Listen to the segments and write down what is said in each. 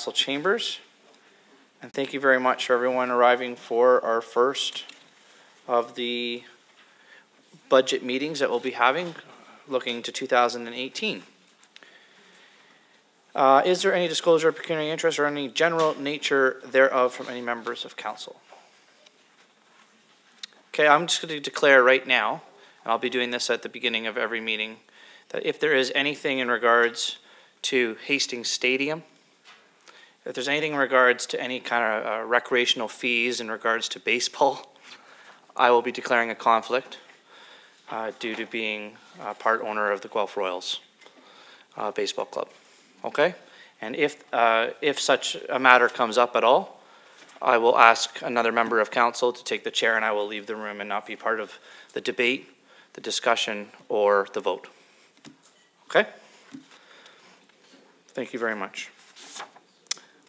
council chambers. And thank you very much for everyone arriving for our first of the budget meetings that we'll be having looking to 2018. Is there any disclosure of pecuniary interest or any general nature thereof from any members of council? Okay, I'm just going to declare right now, and I'll be doing this at the beginning of every meeting, that if there is anything in regards to Hastings Stadium, if there's anything in regards to any kind of recreational fees in regards to baseball, I will be declaring a conflict due to being part owner of the Guelph Royals baseball club. Okay, and if such a matter comes up at all, I will ask another member of council to take the chair, and I will leave the room and not be part of the debate, the discussion, or the vote. Okay? Thank you very much.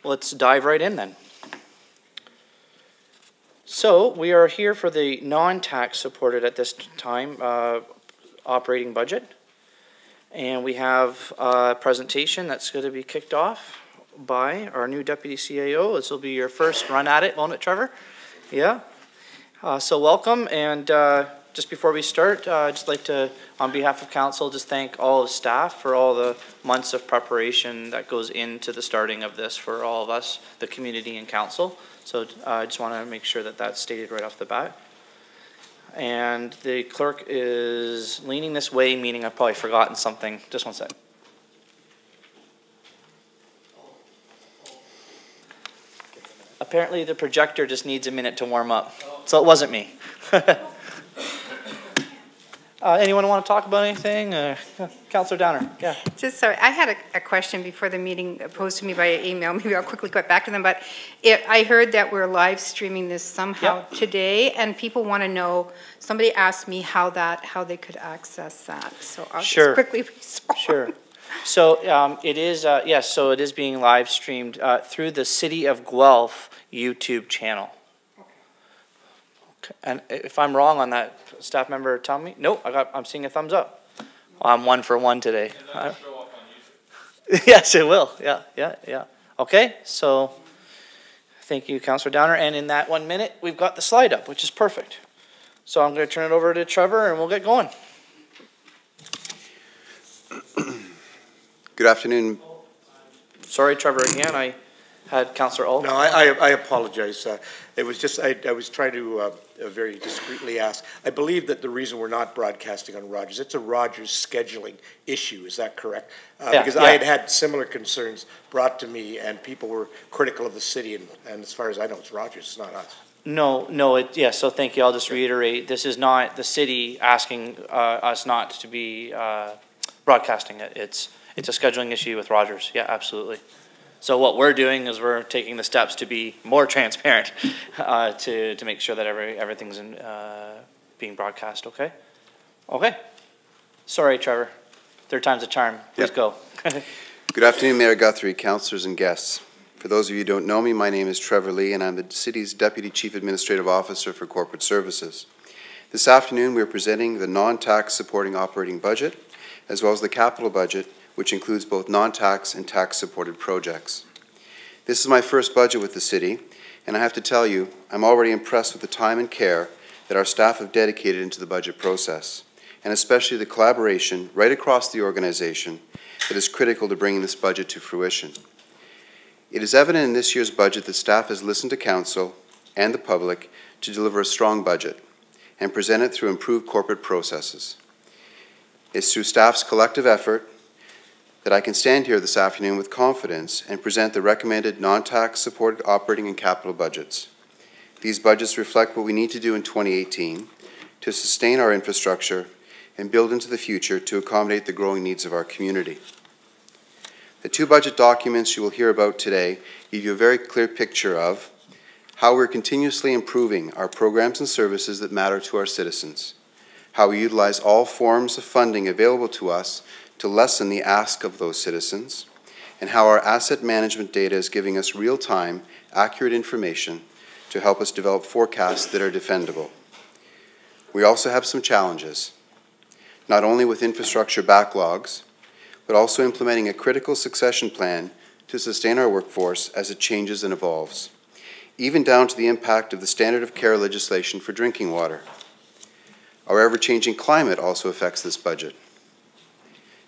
Let's dive right in then. So we are here for the non-tax supported at this time operating budget. And we have a presentation that's going to be kicked off by our new Deputy CAO. This will be your first run at it, won't it, Trevor? Yeah. So welcome. And just before we start, I'd just like to, on behalf of council, just thank all of staff for all the months of preparation that goes into the starting of this for all of us, the community and council. So I just want to make sure that that's stated right off the bat. And the clerk is leaning this way, meaning I've probably forgotten something. Just one sec. Apparently the projector just needs a minute to warm up. So it wasn't me. Anyone want to talk about anything? Councillor Downer, yeah. Just sorry, I had a question before the meeting posed to me via email. Maybe I'll quickly get back to them. But I heard that we're live streaming this somehow today, and people want to know. Somebody asked me how they could access that. So I'll just quickly respond. Sure. So it is yes. So it is being live streamed through the City of Guelph YouTube channel. And if I'm wrong on that, staff member tell me. Nope, I'm seeing a thumbs up. Well, I'm 1 for 1 today. Show up on YouTube. Yes, it will. Yeah. Okay, so thank you, Councillor Downer. And in that 1 minute, we've got the slide up, which is perfect. So I'm going to turn it over to Trevor, and we'll get going. Good afternoon. Sorry, Trevor, again. I had Councillor Alt. No, I apologize. It was just, I was trying to very discreetly ask. I believe that the reason we're not broadcasting on Rogers, it's a Rogers scheduling issue, is that correct? Because I had similar concerns brought to me, and people were critical of the city, and as far as I know, it's Rogers, it's not us. No, so thank you. I'll just reiterate, this is not the city asking us not to be broadcasting it. It's a scheduling issue with Rogers. Yeah, absolutely. So what we're doing is we're taking the steps to be more transparent to make sure that everything's being broadcast, okay? Okay. Sorry, Trevor. Third time's a charm. Please go. Good afternoon, Mayor Guthrie, councillors and guests. For those of you who don't know me, my name is Trevor Lee, and I'm the city's Deputy Chief Administrative Officer for Corporate Services. This afternoon, we are presenting the non-tax supporting operating budget, as well as the capital budget, which includes both non-tax and tax-supported projects. This is my first budget with the city, and I have to tell you, I'm already impressed with the time and care that our staff have dedicated into the budget process, and especially the collaboration right across the organization that is critical to bringing this budget to fruition. It is evident in this year's budget that staff has listened to council and the public to deliver a strong budget and present it through improved corporate processes. It's through staff's collective effort that I can stand here this afternoon with confidence and present the recommended non-tax supported operating and capital budgets. These budgets reflect what we need to do in 2018 to sustain our infrastructure and build into the future to accommodate the growing needs of our community. The two budget documents you will hear about today give you a very clear picture of how we're continuously improving our programs and services that matter to our citizens, how we utilize all forms of funding available to us to lessen the ask of those citizens, and how our asset management data is giving us real-time, accurate information to help us develop forecasts that are defendable. We also have some challenges, not only with infrastructure backlogs, but also implementing a critical succession plan to sustain our workforce as it changes and evolves, even down to the impact of the standard of care legislation for drinking water. Our ever-changing climate also affects this budget.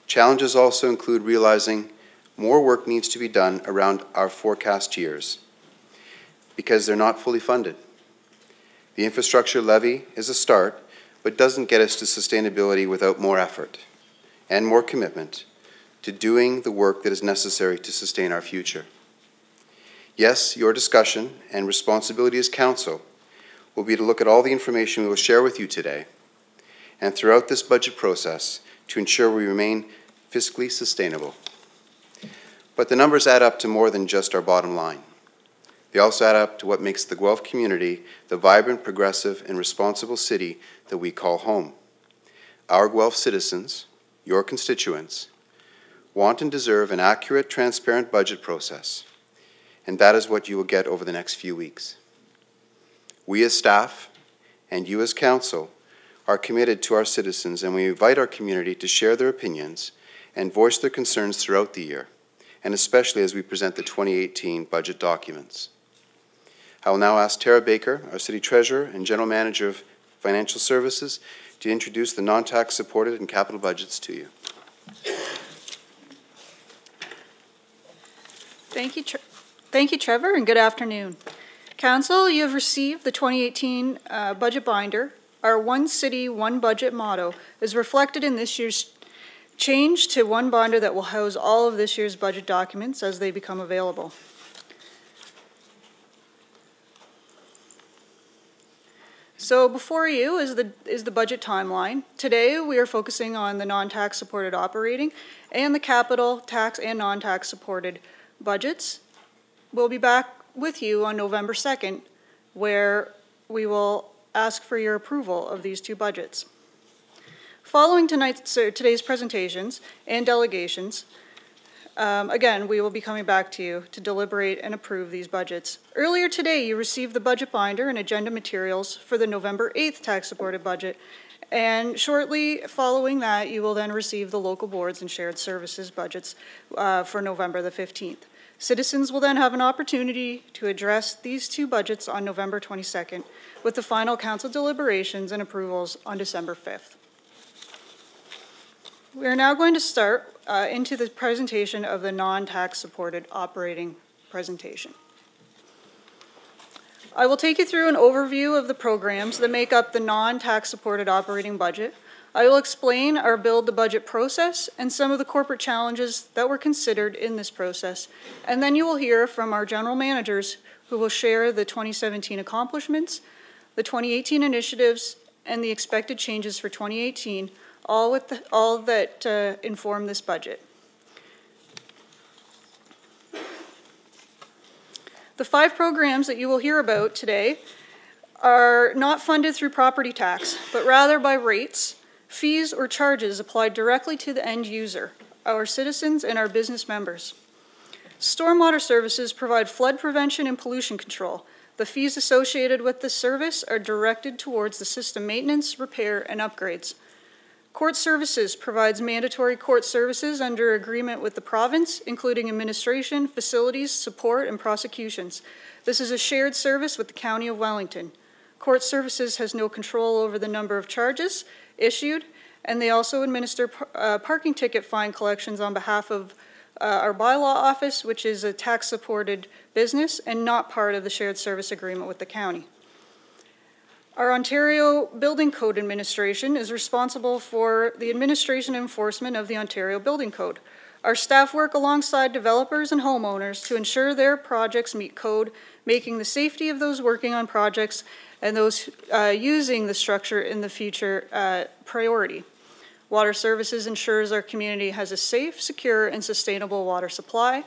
Challenges also include realizing more work needs to be done around our forecast years because they're not fully funded. The infrastructure levy is a start, but doesn't get us to sustainability without more effort and more commitment to doing the work that is necessary to sustain our future. Yes, your discussion and responsibility as council will be to look at all the information we will share with you today and throughout this budget process to ensure we remain fiscally sustainable. But the numbers add up to more than just our bottom line. They also add up to what makes the Guelph community the vibrant, progressive, and responsible city that we call home. Our Guelph citizens, your constituents, want and deserve an accurate, transparent budget process, and that is what you will get over the next few weeks. We as staff and you as council are committed to our citizens, and we invite our community to share their opinions and voice their concerns throughout the year, and especially as we present the 2018 budget documents. I will now ask Tara Baker, our City Treasurer and General Manager of Financial Services, to introduce the non-tax supported and capital budgets to you. Thank you, Trevor, and good afternoon. Council, you have received the 2018 budget binder. Our One City, One Budget motto is reflected in this year's change to one binder that will house all of this year's budget documents as they become available. So before you is the budget timeline. Today we are focusing on the non-tax supported operating and the capital tax and non-tax supported budgets. We'll be back with you on November 2nd, where we will ask for your approval of these two budgets. Following today's presentations and delegations, again, we will be coming back to you to deliberate and approve these budgets. Earlier today, you received the budget binder and agenda materials for the November 8th tax-supported budget, and shortly following that, you will then receive the local boards and shared services budgets for November the 15th. Citizens will then have an opportunity to address these two budgets on November 22nd, with the final council deliberations and approvals on December 5th. We are now going to start into the presentation of the non-tax supported operating presentation. I will take you through an overview of the programs that make up the non-tax supported operating budget. I will explain our build the budget process and some of the corporate challenges that were considered in this process. And then you will hear from our general managers who will share the 2017 accomplishments, the 2018 initiatives, and the expected changes for 2018, all that inform this budget. The 5 programs that you will hear about today are not funded through property tax, but rather by rates, fees, or charges applied directly to the end user, our citizens and our business members. Stormwater services provide flood prevention and pollution control. The fees associated with this service are directed towards the system maintenance, repair, and upgrades. Court services provides mandatory court services under agreement with the province, including administration, facilities, support, and prosecutions. This is a shared service with the County of Wellington. Court services has no control over the number of charges issued, and they also administer parking ticket fine collections on behalf of our bylaw office, which is a tax-supported business and not part of the shared service agreement with the county. Our Ontario Building Code Administration is responsible for the administration and enforcement of the Ontario Building Code. Our staff work alongside developers and homeowners to ensure their projects meet code, making the safety of those working on projects and those using the structure in the future priority. Water Services ensures our community has a safe, secure, and sustainable water supply.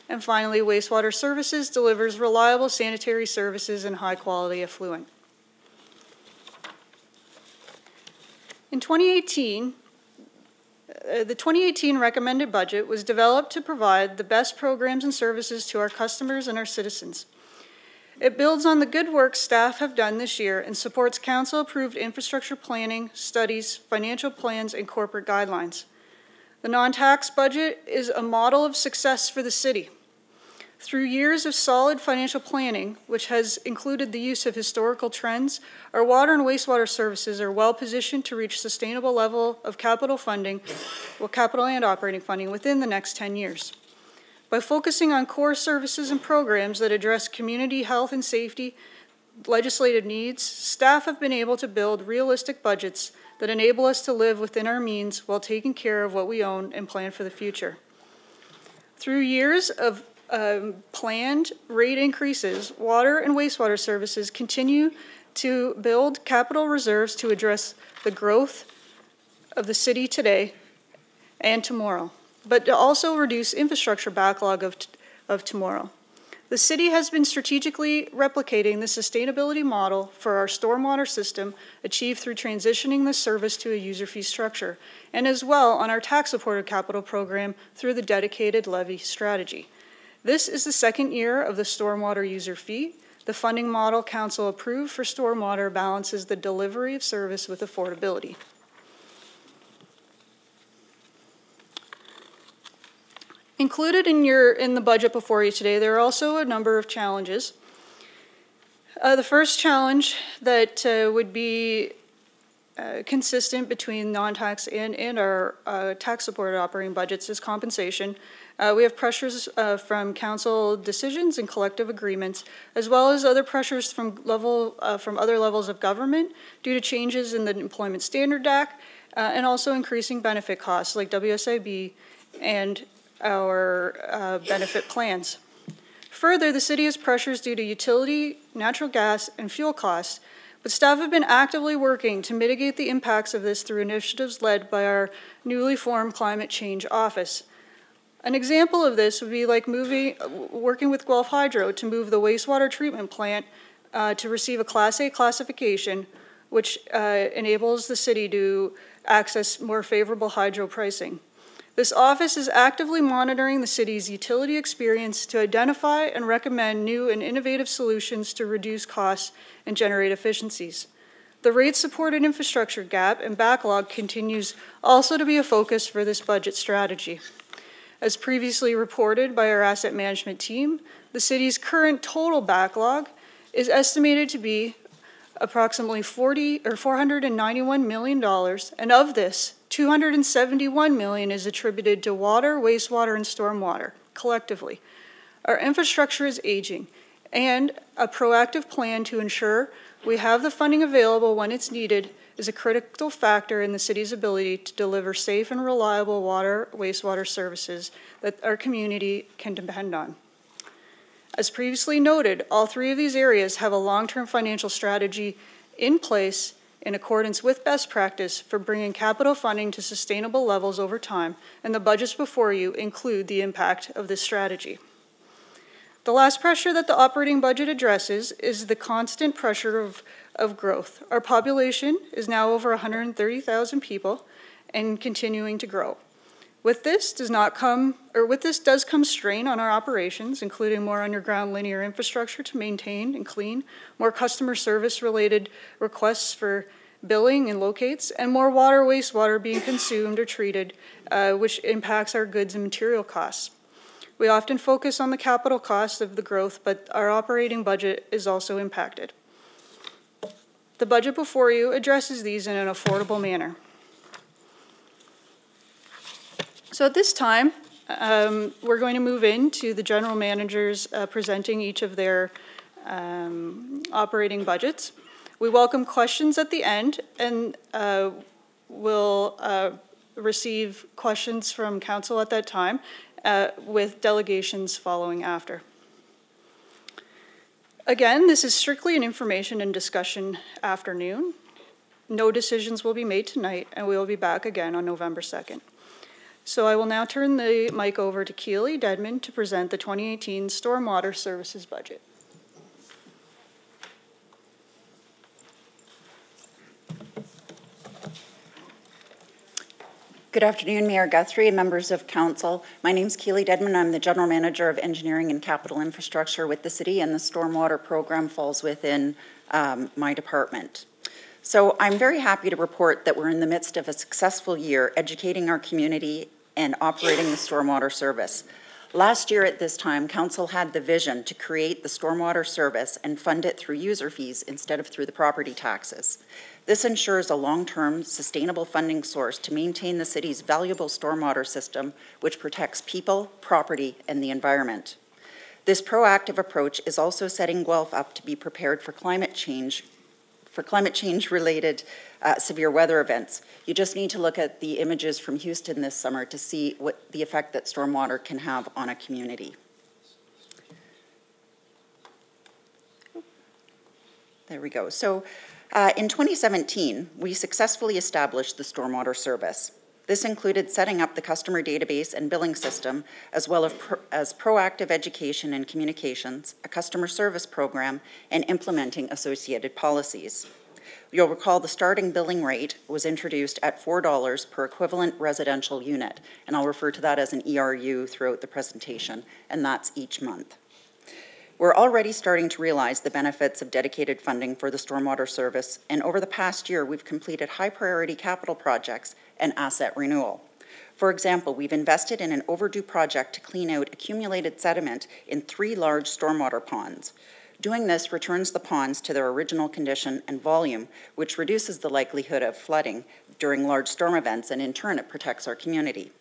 And finally, Wastewater Services delivers reliable sanitary services and high-quality effluent. In 2018, the 2018 recommended budget was developed to provide the best programs and services to our customers and our citizens. It builds on the good work staff have done this year and supports council-approved infrastructure planning, studies, financial plans, and corporate guidelines. The non-tax budget is a model of success for the city. Through years of solid financial planning, which has included the use of historical trends, our water and wastewater services are well positioned to reach sustainable level of capital funding, capital and operating funding within the next 10 years. By focusing on core services and programs that address community health and safety, legislative needs, staff have been able to build realistic budgets that enable us to live within our means while taking care of what we own and plan for the future. Through years of planned rate increases, water and wastewater services continue to build capital reserves to address the growth of the city today and tomorrow, but to also reduce infrastructure backlog of tomorrow. The city has been strategically replicating the sustainability model for our stormwater system achieved through transitioning the service to a user fee structure, and as well on our tax-supported capital program through the dedicated levy strategy. This is the second year of the stormwater user fee. The funding model council approved for stormwater balances the delivery of service with affordability. Included in the budget before you today, there are also a number of challenges. The first challenge that would be consistent between non-tax and our tax-supported operating budgets is compensation. We have pressures from council decisions and collective agreements, as well as other pressures from other levels of government due to changes in the Employment Standard Act, and also increasing benefit costs like WSIB and our benefit plans. Further, the city has pressures due to utility, natural gas, and fuel costs, but staff have been actively working to mitigate the impacts of this through initiatives led by our newly formed Climate Change Office. An example of this would be like working with Guelph Hydro to move the wastewater treatment plant to receive a Class A classification, which enables the city to access more favorable hydro pricing. This office is actively monitoring the city's utility experience to identify and recommend new and innovative solutions to reduce costs and generate efficiencies. The rate-supported infrastructure gap and backlog continues also to be a focus for this budget strategy. As previously reported by our asset management team, the city's current total backlog is estimated to be approximately $491 million, and of this, $271 million is attributed to water, wastewater, and stormwater, collectively. Our infrastructure is aging, and a proactive plan to ensure we have the funding available when it's needed is a critical factor in the city's ability to deliver safe and reliable water, wastewater services that our community can depend on. As previously noted, all three of these areas have a long-term financial strategy in place in accordance with best practice for bringing capital funding to sustainable levels over time, and the budgets before you include the impact of this strategy. The last pressure that the operating budget addresses is the constant pressure of growth. Our population is now over 130,000 people and continuing to grow. With this does come strain on our operations, including more underground linear infrastructure to maintain and clean, more customer service related requests for billing and locates, and more water, wastewater being consumed or treated, which impacts our goods and material costs. We often focus on the capital costs of the growth, but our operating budget is also impacted. The budget before you addresses these in an affordable manner. So at this time, we're going to move into the general managers presenting each of their operating budgets. We welcome questions at the end, and we'll receive questions from council at that time, with delegations following after. Again, this is strictly an information and discussion afternoon. No decisions will be made tonight, and we will be back again on November 2nd. So I will now turn the mic over to Keely Dedman to present the 2018 Stormwater Services budget. Good afternoon, Mayor Guthrie and members of council. My name is Keely Dedman. I'm the General Manager of Engineering and Capital Infrastructure with the city, and the Stormwater program falls within my department. So I'm very happy to report that we're in the midst of a successful year educating our community and operating the stormwater service. Last year at this time, Council had the vision to create the stormwater service and fund it through user fees instead of through the property taxes. This ensures a long-term, sustainable funding source to maintain the city's valuable stormwater system, which protects people, property, and the environment. This proactive approach is also setting Guelph up to be prepared for climate change-related severe weather events. You just need to look at the images from Houston this summer to see what the effect that stormwater can have on a community. There we go. So in 2017, we successfully established the stormwater service. This included setting up the customer database and billing system, as well as proactive education and communications, a customer service program, and implementing associated policies. You'll recall the starting billing rate was introduced at $4 per equivalent residential unit, and I'll refer to that as an ERU throughout the presentation, and that's each month. We're already starting to realize the benefits of dedicated funding for the stormwater service, and over the past year, we've completed high-priority capital projects and asset renewal. For example, we've invested in an overdue project to clean out accumulated sediment in 3 large stormwater ponds. Doing this returns the ponds to their original condition and volume, which reduces the likelihood of flooding during large storm events, and in turn, it protects our community.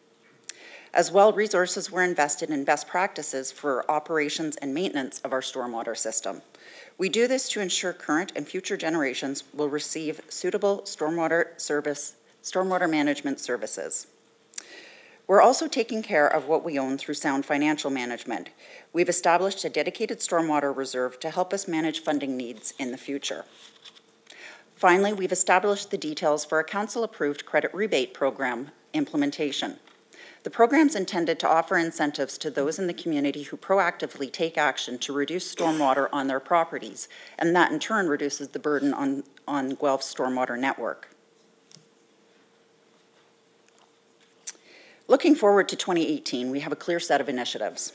As well, resources were invested in best practices for operations and maintenance of our stormwater system. We do this to ensure current and future generations will receive suitable stormwater management services. We're also taking care of what we own through sound financial management. We've established a dedicated stormwater reserve to help us manage funding needs in the future. Finally, we've established the details for a council-approved credit rebate program implementation. The program's intended to offer incentives to those in the community who proactively take action to reduce stormwater on their properties, and that in turn reduces the burden on Guelph's stormwater network. Looking forward to 2018, we have a clear set of initiatives.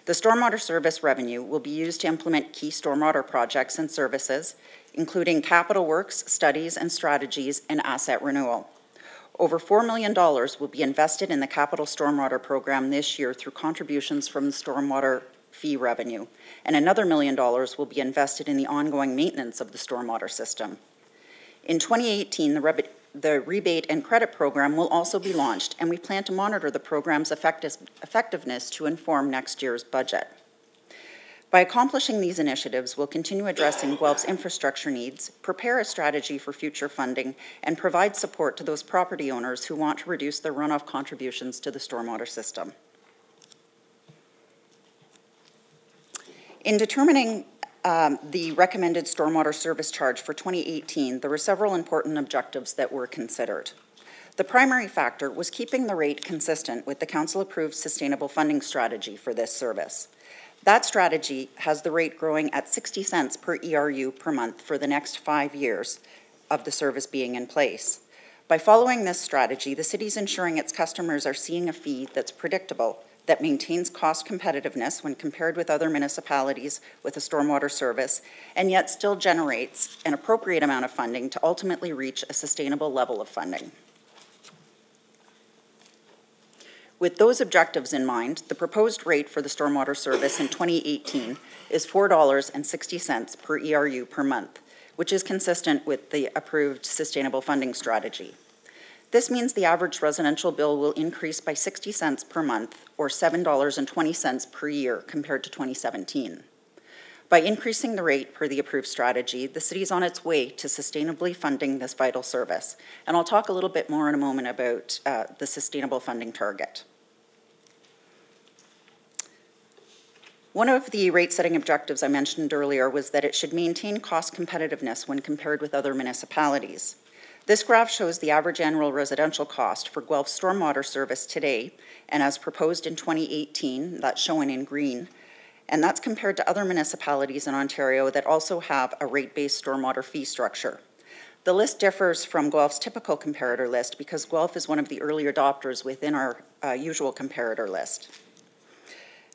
The stormwater service revenue will be used to implement key stormwater projects and services, including capital works, studies and strategies, and asset renewal. Over $4 million will be invested in the capital stormwater program this year through contributions from the stormwater fee revenue, and another $1 million will be invested in the ongoing maintenance of the stormwater system. In 2018, the rebate and credit program will also be launched, and we plan to monitor the program's effectiveness to inform next year's budget. By accomplishing these initiatives, we'll continue addressing Guelph's infrastructure needs, prepare a strategy for future funding, and provide support to those property owners who want to reduce their runoff contributions to the stormwater system. In determining the recommended stormwater service charge for 2018, there were several important objectives that were considered. The primary factor was keeping the rate consistent with the council-approved sustainable funding strategy for this service. That strategy has the rate growing at 60 cents per ERU per month for the next 5 years of the service being in place. By following this strategy, the city's ensuring its customers are seeing a fee that's predictable, that maintains cost competitiveness when compared with other municipalities with a stormwater service, and yet still generates an appropriate amount of funding to ultimately reach a sustainable level of funding. With those objectives in mind, the proposed rate for the stormwater service in 2018 is $4.60 per ERU per month, which is consistent with the approved sustainable funding strategy. This means the average residential bill will increase by 60 cents per month, or $7.20 per year compared to 2017. By increasing the rate per the approved strategy, the city is on its way to sustainably funding this vital service. And I'll talk a little bit more in a moment about the sustainable funding target. One of the rate-setting objectives I mentioned earlier was that it should maintain cost competitiveness when compared with other municipalities. This graph shows the average annual residential cost for Guelph's stormwater service today, and as proposed in 2018, that's shown in green, and that's compared to other municipalities in Ontario that also have a rate-based stormwater fee structure. The list differs from Guelph's typical comparator list because Guelph is one of the early adopters within our usual comparator list.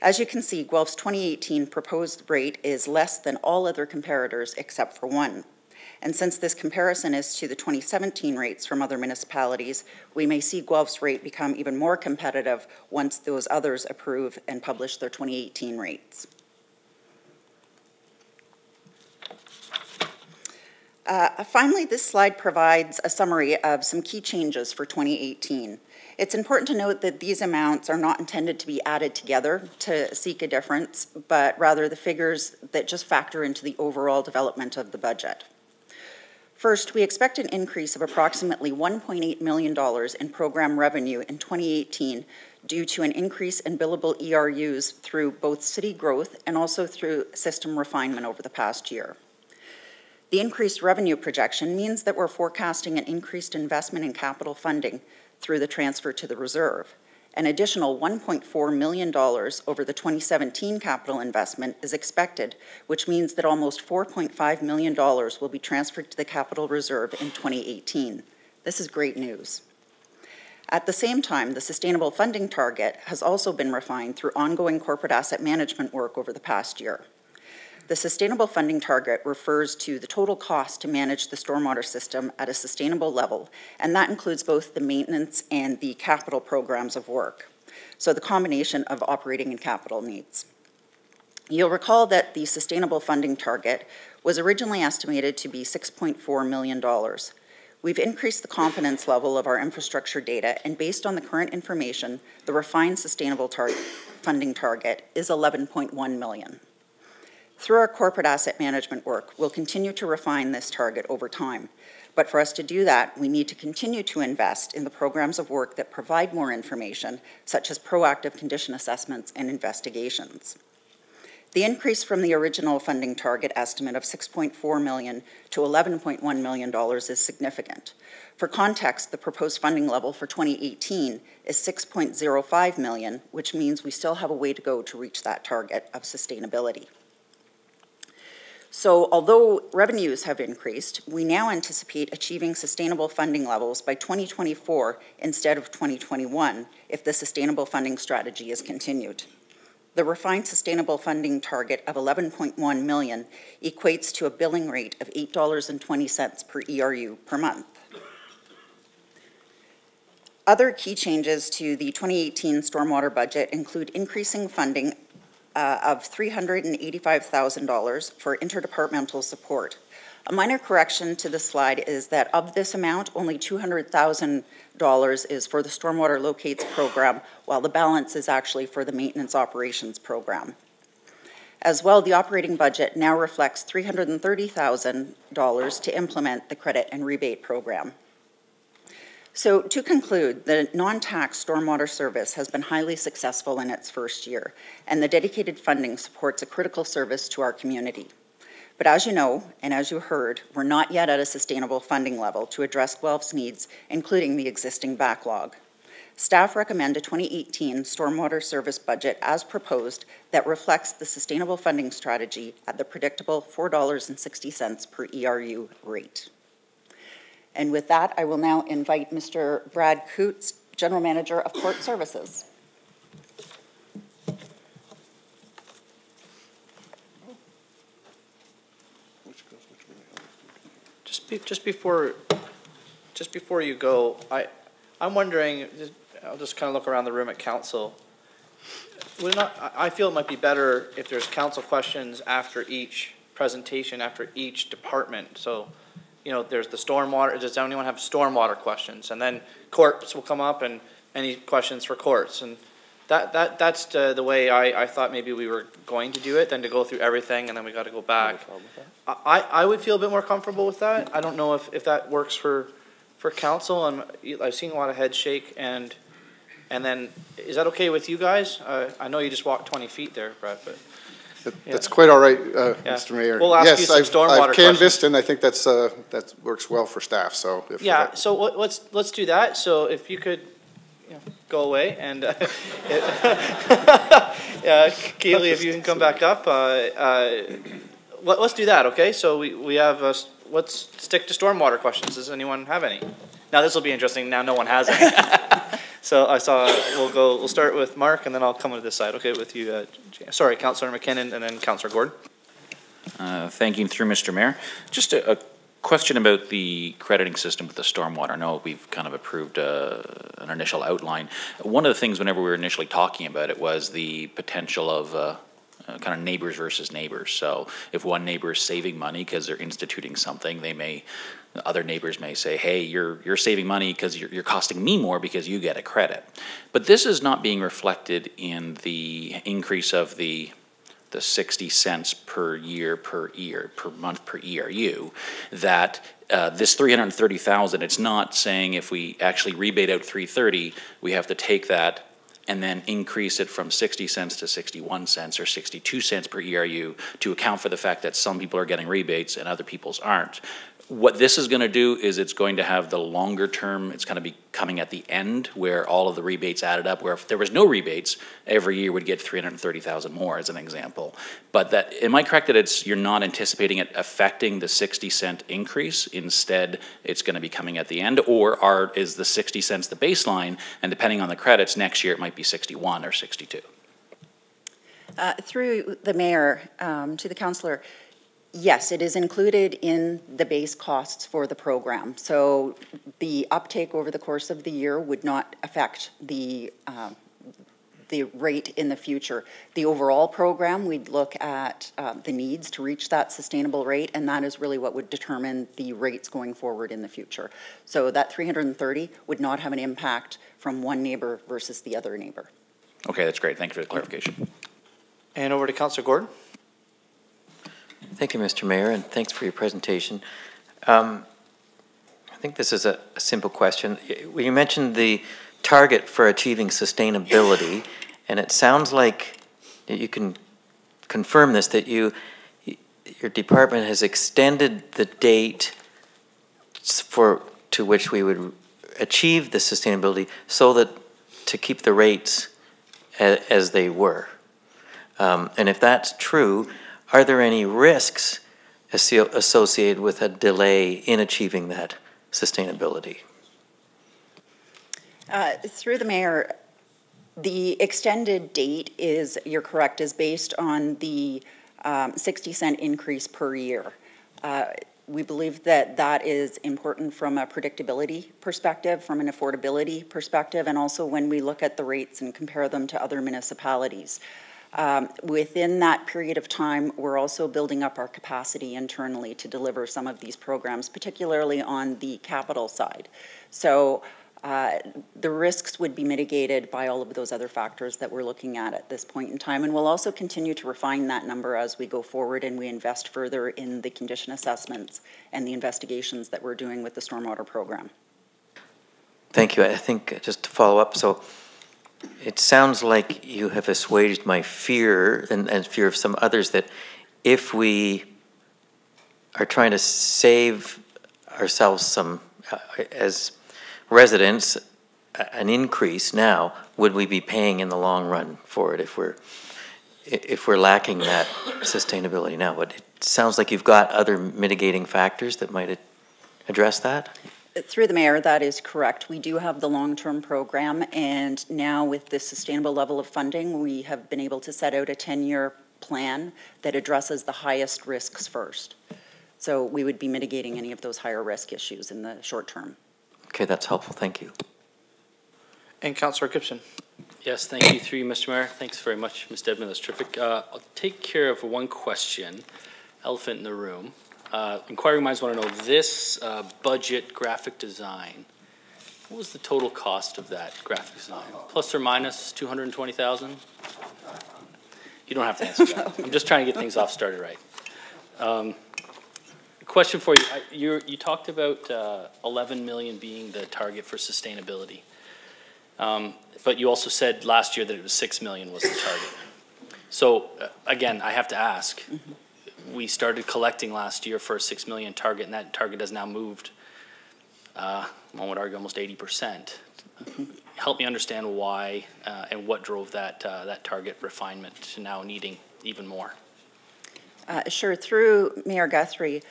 As you can see, Guelph's 2018 proposed rate is less than all other comparators except for one. And since this comparison is to the 2017 rates from other municipalities, we may see Guelph's rate become even more competitive once those others approve and publish their 2018 rates. Finally, this slide provides a summary of some key changes for 2018. It's important to note that these amounts are not intended to be added together to seek a difference, but rather the figures that just factor into the overall development of the budget. First, we expect an increase of approximately $1.8 million in program revenue in 2018 due to an increase in billable ERUs through both city growth and also through system refinement over the past year. The increased revenue projection means that we're forecasting an increased investment in capital funding through the transfer to the reserve. An additional $1.4 million over the 2017 capital investment is expected, which means that almost $4.5 million will be transferred to the capital reserve in 2018. This is great news. At the same time, the sustainable funding target has also been refined through ongoing corporate asset management work over the past year. The sustainable funding target refers to the total cost to manage the stormwater system at a sustainable level, and that includes both the maintenance and the capital programs of work. So the combination of operating and capital needs. You'll recall that the sustainable funding target was originally estimated to be $6.4 million. We've increased the confidence level of our infrastructure data, and based on the current information, the refined sustainable funding target is $11.1 million. Through our corporate asset management work, we'll continue to refine this target over time. But for us to do that, we need to continue to invest in the programs of work that provide more information, such as proactive condition assessments and investigations. The increase from the original funding target estimate of $6.4 million to $11.1 million is significant. For context, the proposed funding level for 2018 is $6.05 million, which means we still have a way to go to reach that target of sustainability. So although revenues have increased, we now anticipate achieving sustainable funding levels by 2024 instead of 2021 if the sustainable funding strategy is continued. The refined sustainable funding target of $11.1 million equates to a billing rate of $8.20 per ERU per month. Other key changes to the 2018 stormwater budget include increasing funding of $385,000 for interdepartmental support. A minor correction to the slide is that of this amount, only $200,000 is for the Stormwater Locates program, while the balance is actually for the Maintenance Operations program. As well, the operating budget now reflects $330,000 to implement the credit and rebate program. So to conclude, the non-tax stormwater service has been highly successful in its first year, and the dedicated funding supports a critical service to our community. But as you know, and as you heard, we're not yet at a sustainable funding level to address Guelph's needs, including the existing backlog. Staff recommend a 2018 stormwater service budget as proposed that reflects the sustainable funding strategy at the predictable $4.60 per ERU rate. And with that, I will now invite Mr. Brad Coots, General Manager of Court Services. Just before you go, I'm wondering, I'll just kind of look around the room at council. I feel it might be better if there's council questions after each presentation, after each department. So, you know, there's the stormwater. Does anyone have stormwater questions? And then courts will come up, and any questions for courts. And that's the way I thought maybe we were going to do it, than to go through everything and then we got to go back. I would feel a bit more comfortable with that. I don't know if that works for council. And I've seen a lot of heads shake. And then, is that okay with you guys? I know you just walked 20 feet there, Brett, but. That's quite all right, Mr. Mayor. We'll ask you some stormwater I've canvassed, and I think that works well for staff. So so let's do that. So if you could go away, and Keely, if you can come back up, let's do that. Okay. So we have let's stick to stormwater questions. Does anyone have any? Now this will be interesting. Now no one has any. So we'll start with Mark, and then I'll come to this side. Okay, with you. Sorry, Councillor McKinnon, and then Councillor Gordon. Thank you, through Mr. Mayor. Just a Question about the crediting system with the stormwater. I know we've kind of approved an initial outline. One of the things whenever we were initially talking about it was the potential of kind of neighbors versus neighbors. So if one neighbor is saving money because they're instituting something, other neighbors may say, hey, you're saving money because you're costing me more because you get a credit. But this is not being reflected in the increase of the 60 cents per month per ERU, that this 330,000, it's not saying if we actually rebate out 330, we have to take that and then increase it from 60 cents to 61 cents or 62 cents per ERU to account for the fact that some people are getting rebates and other people's aren't. What this is going to do is it's going to have the longer term, it's going to be coming at the end where all of the rebates added up, where if there was no rebates, every year would get 330,000 more as an example. But that, am I correct that you're not anticipating it affecting the 60-cent increase? Instead, it's going to be coming at the end, or is the 60 cents the baseline, and depending on the credits, next year it might be 61 or 62? Through the mayor to the councillor, yes, it is included in the base costs for the program. So the uptake over the course of the year would not affect the rate in the future. The overall program, we'd look at the needs to reach that sustainable rate, and that is really what would determine the rates going forward in the future. So that 330 would not have an impact from one neighbor versus the other neighbor. Okay, that's great. Thank you for the clarification. And over to Councillor Gordon. Thank you, Mr. Mayor, and thanks for your presentation. I think this is a simple question. You mentioned the target for achieving sustainability, and it sounds like you can confirm this, that your department has extended the date to which we would achieve the sustainability so that to keep the rates as they were. And if that's true, are there any risks associated with a delay in achieving that sustainability? Through the mayor, the extended date is, you're correct, is based on the 60-cent increase per year. We believe that that is important from a predictability perspective, from an affordability perspective, and also when we look at the rates and compare them to other municipalities. Within that period of time, we're also building up our capacity internally to deliver some of these programs, particularly on the capital side. So the risks would be mitigated by all of those other factors that we're looking at this point in time. And we'll also continue to refine that number as we go forward and we invest further in the condition assessments and the investigations that we're doing with the stormwater program. Thank you. I think just to follow up, so it sounds like you have assuaged my fear and fear of some others that if we are trying to save ourselves some, as residents, an increase now, would we be paying in the long run for it if we're lacking that sustainability now? But it sounds like you've got other mitigating factors that might address that. Through the mayor, that is correct. We do have the long-term program, and now with this sustainable level of funding, we have been able to set out a 10-year plan that addresses the highest risks first. So we would be mitigating any of those higher risk issues in the short term. Okay, that's helpful. Thank you. And Councillor Gibson. Yes, thank you through you, Mr. Mayor. Thanks very much, Ms. Dedmon. That's terrific. I'll take care of one question, elephant in the room. Inquiring minds want to know, this budget graphic design, what was the total cost of that graphic design? Plus or minus 220,000? You don't have to answer that. I'm just trying to get things off started right. Question for you. You talked about 11 million being the target for sustainability. But you also said last year that it was 6 million was the target. So again, I have to ask, we started collecting last year for a 6 million target, and that target has now moved, one would argue, almost 80%. Help me understand why and what drove that target refinement to now needing even more. Sure. Through Mayor Guthrie,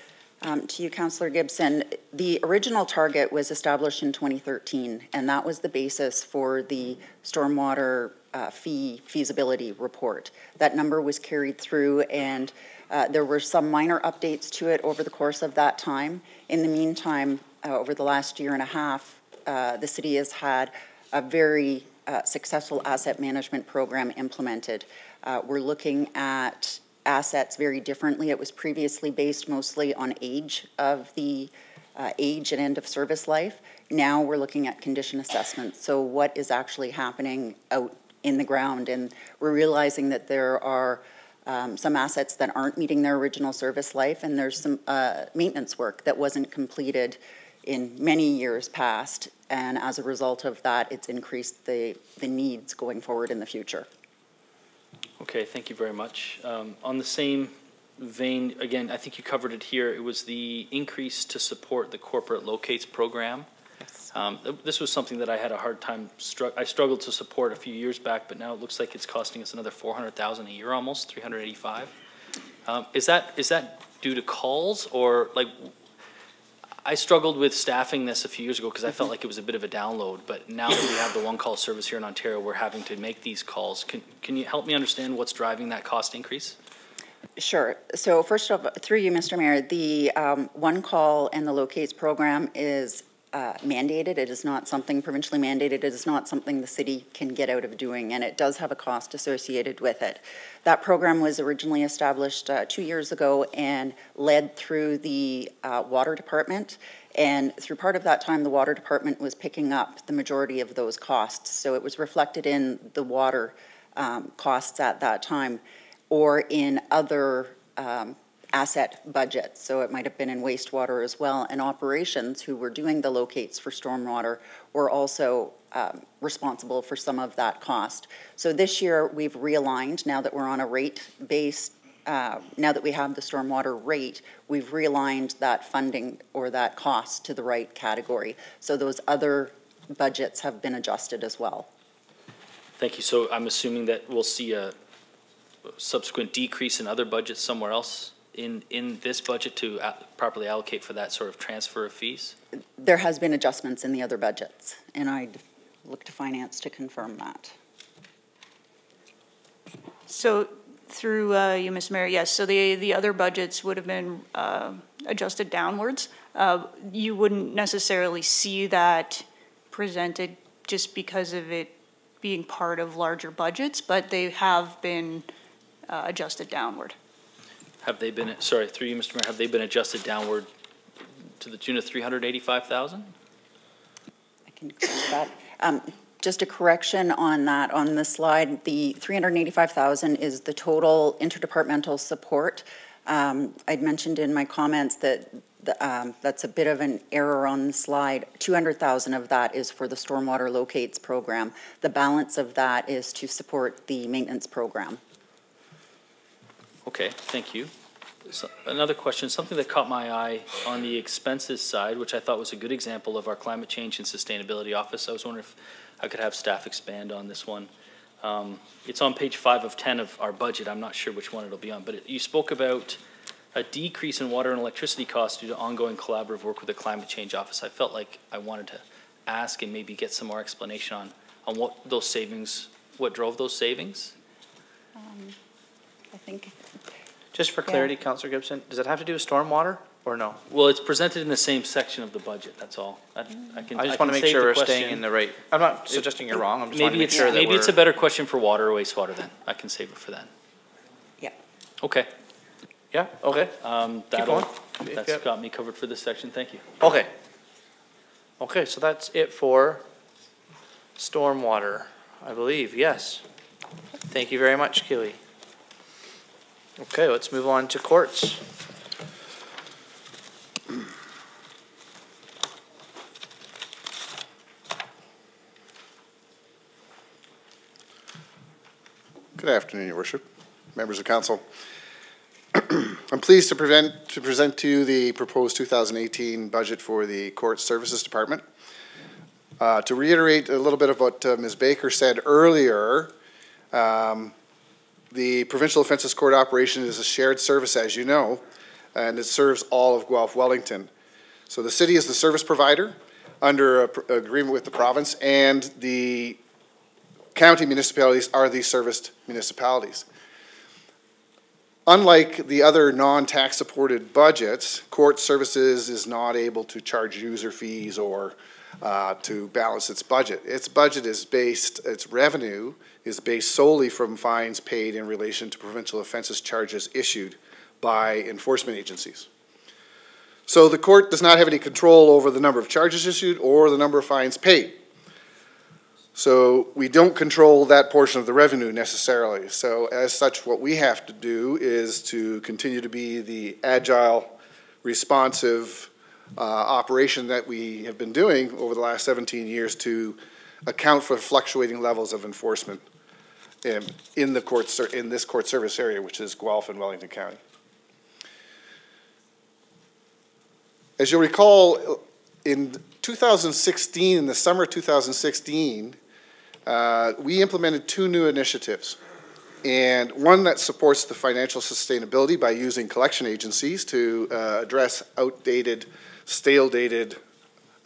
to you, Councillor Gibson, the original target was established in 2013, and that was the basis for the stormwater fee feasibility report. That number was carried through, and There were some minor updates to it over the course of that time. In the meantime, over the last year and a half, the city has had a very successful asset management program implemented. We're looking at assets very differently. It was previously based mostly on age of the age and end of service life. Now we're looking at condition assessments. So what is actually happening out in the ground? And we're realizing that there are some assets that aren't meeting their original service life, and there's some maintenance work that wasn't completed in many years past. And as a result of that, it's increased the needs going forward in the future. Okay, thank you very much. On the same vein, again, I think you covered it here. It was the increase to support the corporate locates program. Yes. This was something that I had a hard time, I struggled to support a few years back, but now it looks like it's costing us another $400,000 a year, almost $385. Is that due to calls, or like? I struggled with staffing this a few years ago because I felt like it was a bit of a download, but now that we have the one-call service here in Ontario, we're having to make these calls. Can you help me understand what's driving that cost increase? Sure. So first of all, through you, Mr. Mayor, the one call and the locates program is mandated. It is not something provincially mandated. It is not something the city can get out of doing, and it does have a cost associated with it. That program was originally established 2 years ago and led through the water department. And through part of that time, the water department was picking up the majority of those costs. So it was reflected in the water costs at that time, or in other asset budgets. So it might have been in wastewater as well. And operations, who were doing the locates for stormwater, were also responsible for some of that cost. So this year we've realigned, now that we're on a rate-based, now that we have the stormwater rate, we've realigned that funding or that cost to the right category. So those other budgets have been adjusted as well. Thank you. So I'm assuming that we'll see a subsequent decrease in other budgets somewhere else in this budget to properly allocate for that sort of transfer of fees? There has been adjustments in the other budgets, and I'd look to finance to confirm that. So through you, Mr. Mayor, yes, so the other budgets would have been adjusted downwards. You wouldn't necessarily see that presented just because of it being part of larger budgets, but they have been adjusted downward. Have they been, sorry, through you, Mr. Mayor, have they been adjusted downward to the tune of $385,000? I can correct that. Just a correction on that. On the slide, the $385,000 is the total interdepartmental support. I'd mentioned in my comments that that's a bit of an error on the slide. $200,000 of that is for the stormwater locates program. The balance of that is to support the maintenance program. Okay, thank you. So another question, something that caught my eye on the expenses side, which I thought was a good example of our climate change and sustainability office. I was wondering if I could have staff expand on this one. It's on page 5 of 10 of our budget. I'm not sure which one it'll be on, but you spoke about a decrease in water and electricity costs due to ongoing collaborative work with the climate change office. I felt like I wanted to ask and maybe get some more explanation on what those savings, what drove those savings? I think. Just for clarity, Councillor Gibson, does it have to do with stormwater or no? Well, it's presented in the same section of the budget, that's all. I just want to make sure we're staying in the right, I'm not suggesting you're wrong, I'm just want to make sure that maybe it's a better question for water or wastewater then. I can save it for then. Yeah. Okay. Yeah, okay. That's got me covered for this section, thank you. Okay. Okay, so that's it for stormwater, I believe, yes. Thank you very much, Keely. Okay, let's move on to courts. Good afternoon, Your Worship, members of council. I'm pleased to present to you the proposed 2018 budget for the Court Services Department. To reiterate a little bit of what Ms. Baker said earlier, the Provincial Offences Court operation is a shared service, as you know, and it serves all of Guelph Wellington. So the city is the service provider under an agreement with the province, and the county municipalities are the serviced municipalities. Unlike the other non-tax supported budgets, court services is not able to charge user fees or to balance its budget. Its budget is based, its revenue is based solely from fines paid in relation to provincial offences charges issued by enforcement agencies. So the court does not have any control over the number of charges issued or the number of fines paid. So we don't control that portion of the revenue necessarily. So as such, what we have to do is to continue to be the agile, responsive operation that we have been doing over the last 17 years to account for fluctuating levels of enforcement in this court service area, which is Guelph and Wellington County. As you'll recall, in 2016, in the summer of 2016, we implemented 2 new initiatives, and one that supports the financial sustainability by using collection agencies to address outdated, stale-dated,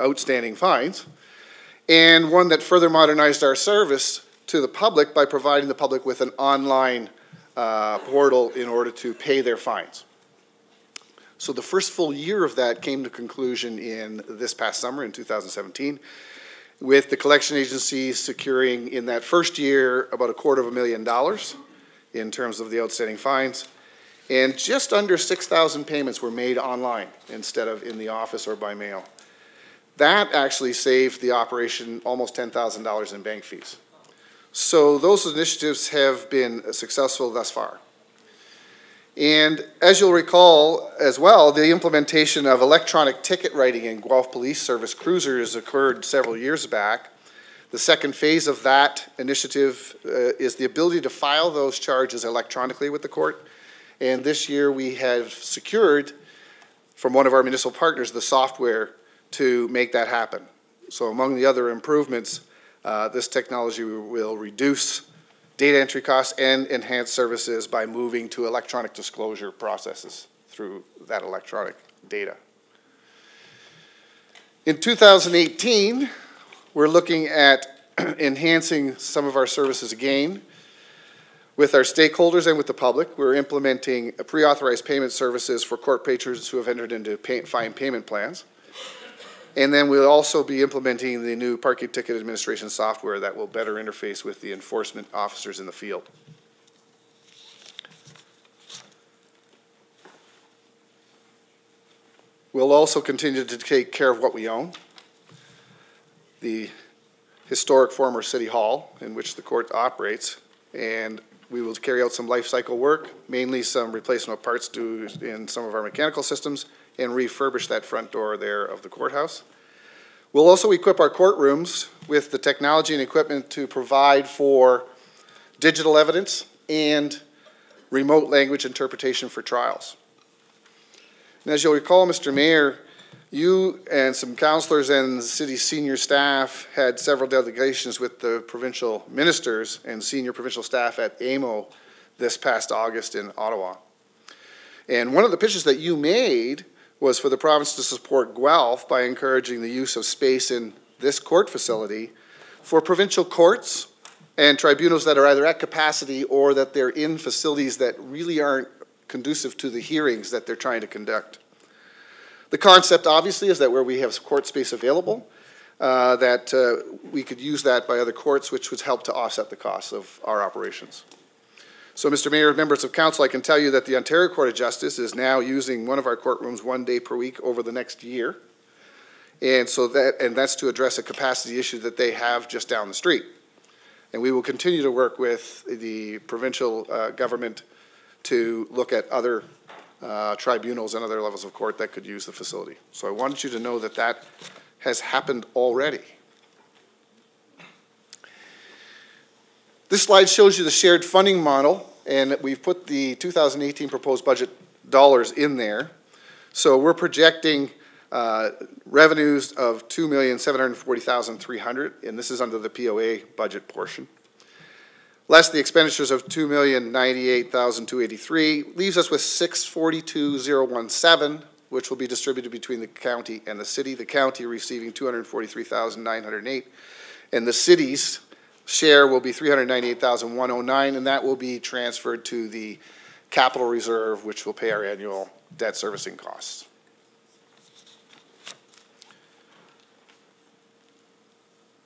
outstanding fines, and one that further modernized our service to the public by providing the public with an online portal in order to pay their fines. So the first full year of that came to conclusion in this past summer in 2017, with the collection agencies securing in that first year about $250,000 in terms of the outstanding fines, and just under 6,000 payments were made online instead of in the office or by mail. That actually saved the operation almost $10,000 in bank fees. So those initiatives have been successful thus far. And as you'll recall as well, the implementation of electronic ticket writing in Guelph Police Service cruisers occurred several years back. The second phase of that initiative is the ability to file those charges electronically with the court. And this year we have secured from one of our municipal partners the software to make that happen. So among the other improvements, this technology will reduce data entry costs and enhance services by moving to electronic disclosure processes through that electronic data. In 2018, we're looking at enhancing some of our services again with our stakeholders and with the public. We're implementing pre-authorized payment services for court patrons who have entered into fine payment plans. And then we'll also be implementing the new parking ticket administration software that will better interface with the enforcement officers in the field. We'll also continue to take care of what we own. The historic former City Hall in which the court operates, and we will carry out some life cycle work, mainly some replacement of parts in some of our mechanical systems, and refurbish that front door there of the courthouse. We'll also equip our courtrooms with the technology and equipment to provide for digital evidence and remote language interpretation for trials. And as you'll recall, Mr. Mayor, you and some councillors and the city's senior staff had several delegations with the provincial ministers and senior provincial staff at AMO this past August in Ottawa. And one of the pitches that you made was for the province to support Guelph by encouraging the use of space in this court facility for provincial courts and tribunals that are either at capacity or that they're in facilities that really aren't conducive to the hearings that they're trying to conduct. The concept, obviously, is that where we have court space available, that we could use that by other courts, which would help to offset the costs of our operations. So, Mr. Mayor, members of council, I can tell you that the Ontario Court of Justice is now using one of our courtrooms 1 day per week over the next year. And so that's to address a capacity issue that they have just down the street. And we will continue to work with the provincial government to look at other tribunals and other levels of court that could use the facility. So I wanted you to know that that has happened already. This slide shows you the shared funding model, and we've put the 2018 proposed budget dollars in there. So we're projecting revenues of $2,740,300, and this is under the POA budget portion. Less the expenditures of $2,098,283 leaves us with $642,017, which will be distributed between the county and the city. The county receiving $243,908, and the city's share will be $398,109, and that will be transferred to the capital reserve, which will pay our annual debt servicing costs.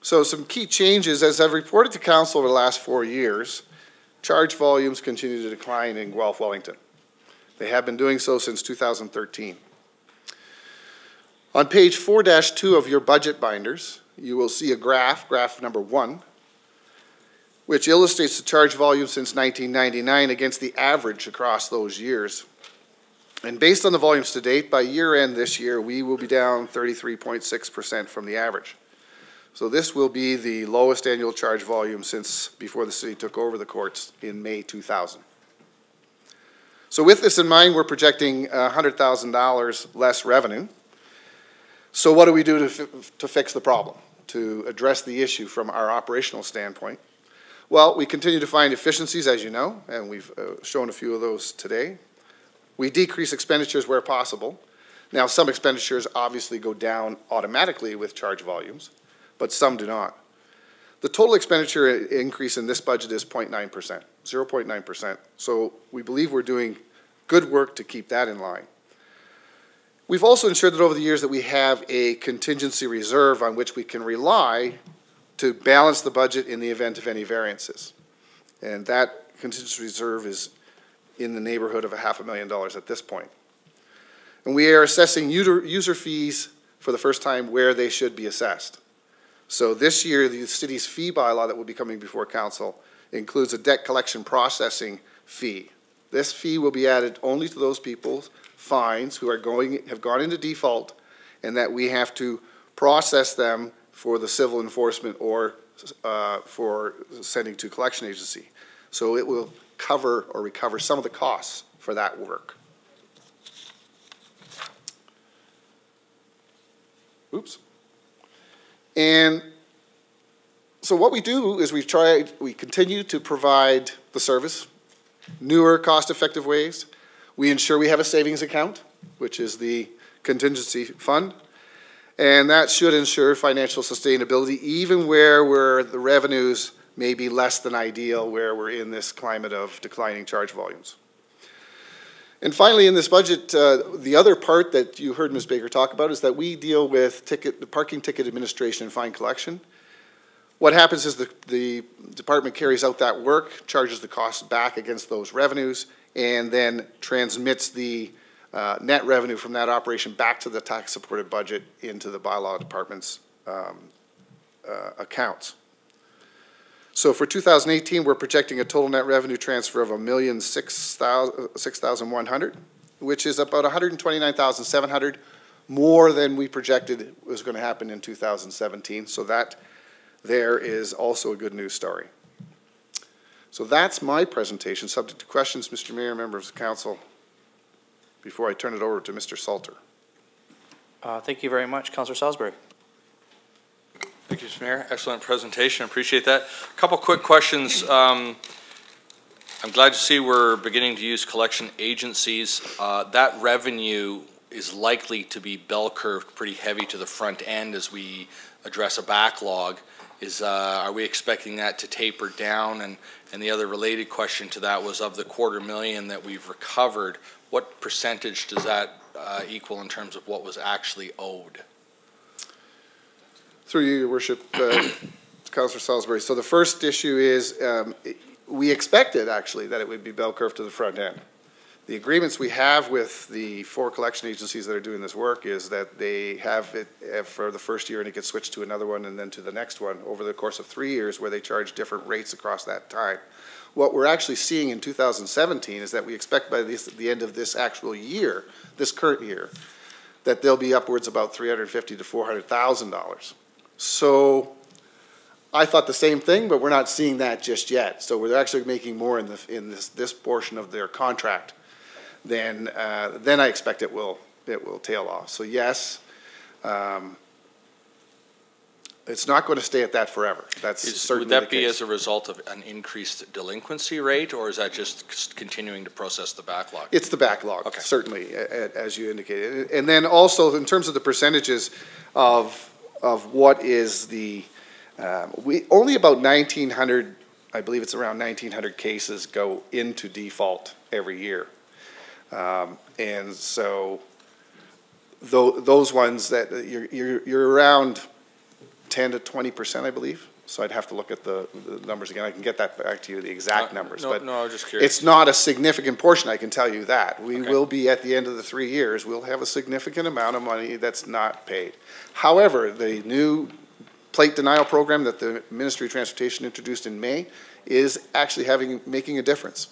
So some key changes, as I've reported to Council over the last 4 years, charge volumes continue to decline in Guelph Wellington. They have been doing so since 2013. On page 4-2 of your budget binders, you will see a graph number 1, which illustrates the charge volume since 1999 against the average across those years. And based on the volumes to date, by year end this year, we will be down 33.6% from the average. So this will be the lowest annual charge volume since before the city took over the courts in May 2000. So with this in mind, we're projecting $100,000 less revenue. So what do we do to fix the problem, to address the issue from our operational standpoint? Well, we continue to find efficiencies, as you know, and we've shown a few of those today. We decrease expenditures where possible. Now, some expenditures obviously go down automatically with charge volumes, but some do not. The total expenditure increase in this budget is 0.9%, 0.9%. So we believe we're doing good work to keep that in line. We've also ensured that over the years that we have a contingency reserve on which we can rely to balance the budget in the event of any variances. And that contingency reserve is in the neighborhood of $500,000 at this point. And we are assessing user fees for the first time where they should be assessed. So this year, the city's fee bylaw that will be coming before council includes a debt collection processing fee. This fee will be added only to those people's fines who have gone into default, and that we have to process them for the civil enforcement or for sending to collection agency. So it will cover or recover some of the costs for that work. Oops. And so what we do is we continue to provide the service, newer cost-effective ways. We ensure we have a savings account, which is the contingency fund, and that should ensure financial sustainability even where the revenues may be less than ideal, where we're in this climate of declining charge volumes. And finally, in this budget, the other part that you heard Ms. Baker talk about is that we deal with parking ticket administration and fine collection. What happens is the department carries out that work, charges the costs back against those revenues, and then transmits the net revenue from that operation back to the tax-supported budget into the bylaw department's accounts. So for 2018, we're projecting a total net revenue transfer of $1,006,100, which is about $129,700 more than we projected was going to happen in 2017. So that there is also a good news story. So that's my presentation, subject to questions, Mr. Mayor, members of council, before I turn it over to Mr. Salter. Thank you very much, Councillor Salisbury. Thank you, Mr. Mayor. Excellent presentation. Appreciate that. A couple quick questions. I'm glad to see we're beginning to use collection agencies. That revenue is likely to be bell curved pretty heavy to the front end as we address a backlog. Are we expecting that to taper down? And the other related question to that was, of the $250,000 that we've recovered, what percentage does that equal in terms of what was actually owed? Through you, Your Worship, Councillor Salisbury. So the first issue is we expected, actually, that it would be bell curve to the front end. The agreements we have with the 4 collection agencies that are doing this work is that they have it for the first year and it gets switched to another one and then to the next one over the course of 3 years, where they charge different rates across that time. What we're actually seeing in 2017 is that we expect by the end of this actual year, this current year, that they'll be upwards about $350,000 to $400,000. So I thought the same thing, but we're not seeing that just yet. So we're actually making more in this portion of their contract than I expect it will tail off. So yes, it's not going to stay at that forever. That's certainly the case. Would that be as a result of an increased delinquency rate, or is that just continuing to process the backlog? It's the backlog, okay. Certainly, as you indicated. And then also in terms of the percentages of what is the, only about 1,900 I believe it's around 1,900 cases go into default every year. And so those ones that you're around 10 to 20%, I believe. So I'd have to look at the numbers again. I can get that back to you, the exact numbers. No, but no, I was just curious. It's not a significant portion, I can tell you that. We Okay. will be, at the end of the 3 years, we'll have a significant amount of money that's not paid. However, the new plate denial program that the Ministry of Transportation introduced in May is actually making a difference.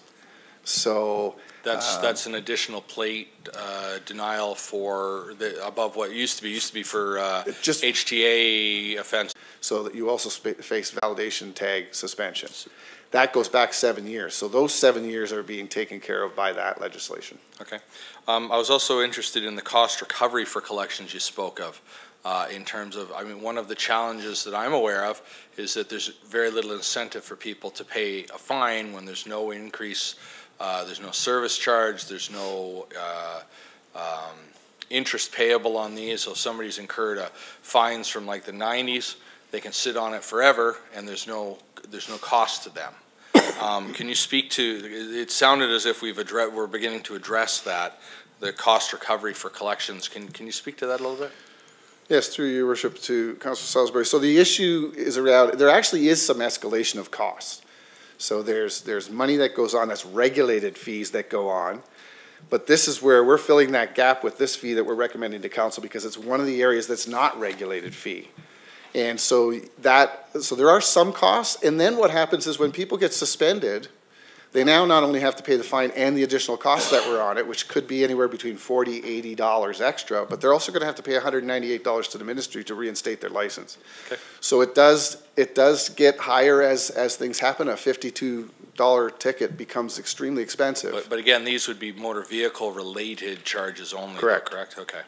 So That's an additional plate denial for above what used to be. Used to be for just HTA offense. So that you also face validation tag suspensions. That goes back 7 years. So those 7 years are being taken care of by that legislation. Okay. I was also interested in the cost recovery for collections you spoke of. In terms of, I mean, one of the challenges that I'm aware of is that there's very little incentive for people to pay a fine when there's no increase. There's no service charge, there's no interest payable on these, so if somebody's incurred fines from like the 90s, they can sit on it forever and there's no cost to them. Can you speak to, it sounded as if we're beginning to address that, the cost recovery for collections. Can you speak to that a little bit? Yes, through your worship to Councillor Salisbury. So the issue is around, there actually is some escalation of costs. So there's money that goes on, that's regulated fees that go on. But this is where we're filling that gap with this fee that we're recommending to council because it's one of the areas that's not regulated fee. And so there are some costs, and then what happens is when people get suspended, they now not only have to pay the fine and the additional costs that were on it, which could be anywhere between $40, $80 extra, but they're also going to have to pay $198 to the ministry to reinstate their license. Okay. So it does get higher as things happen. A $52 ticket becomes extremely expensive. But again, these would be motor vehicle related charges only. Correct. Correct. Okay.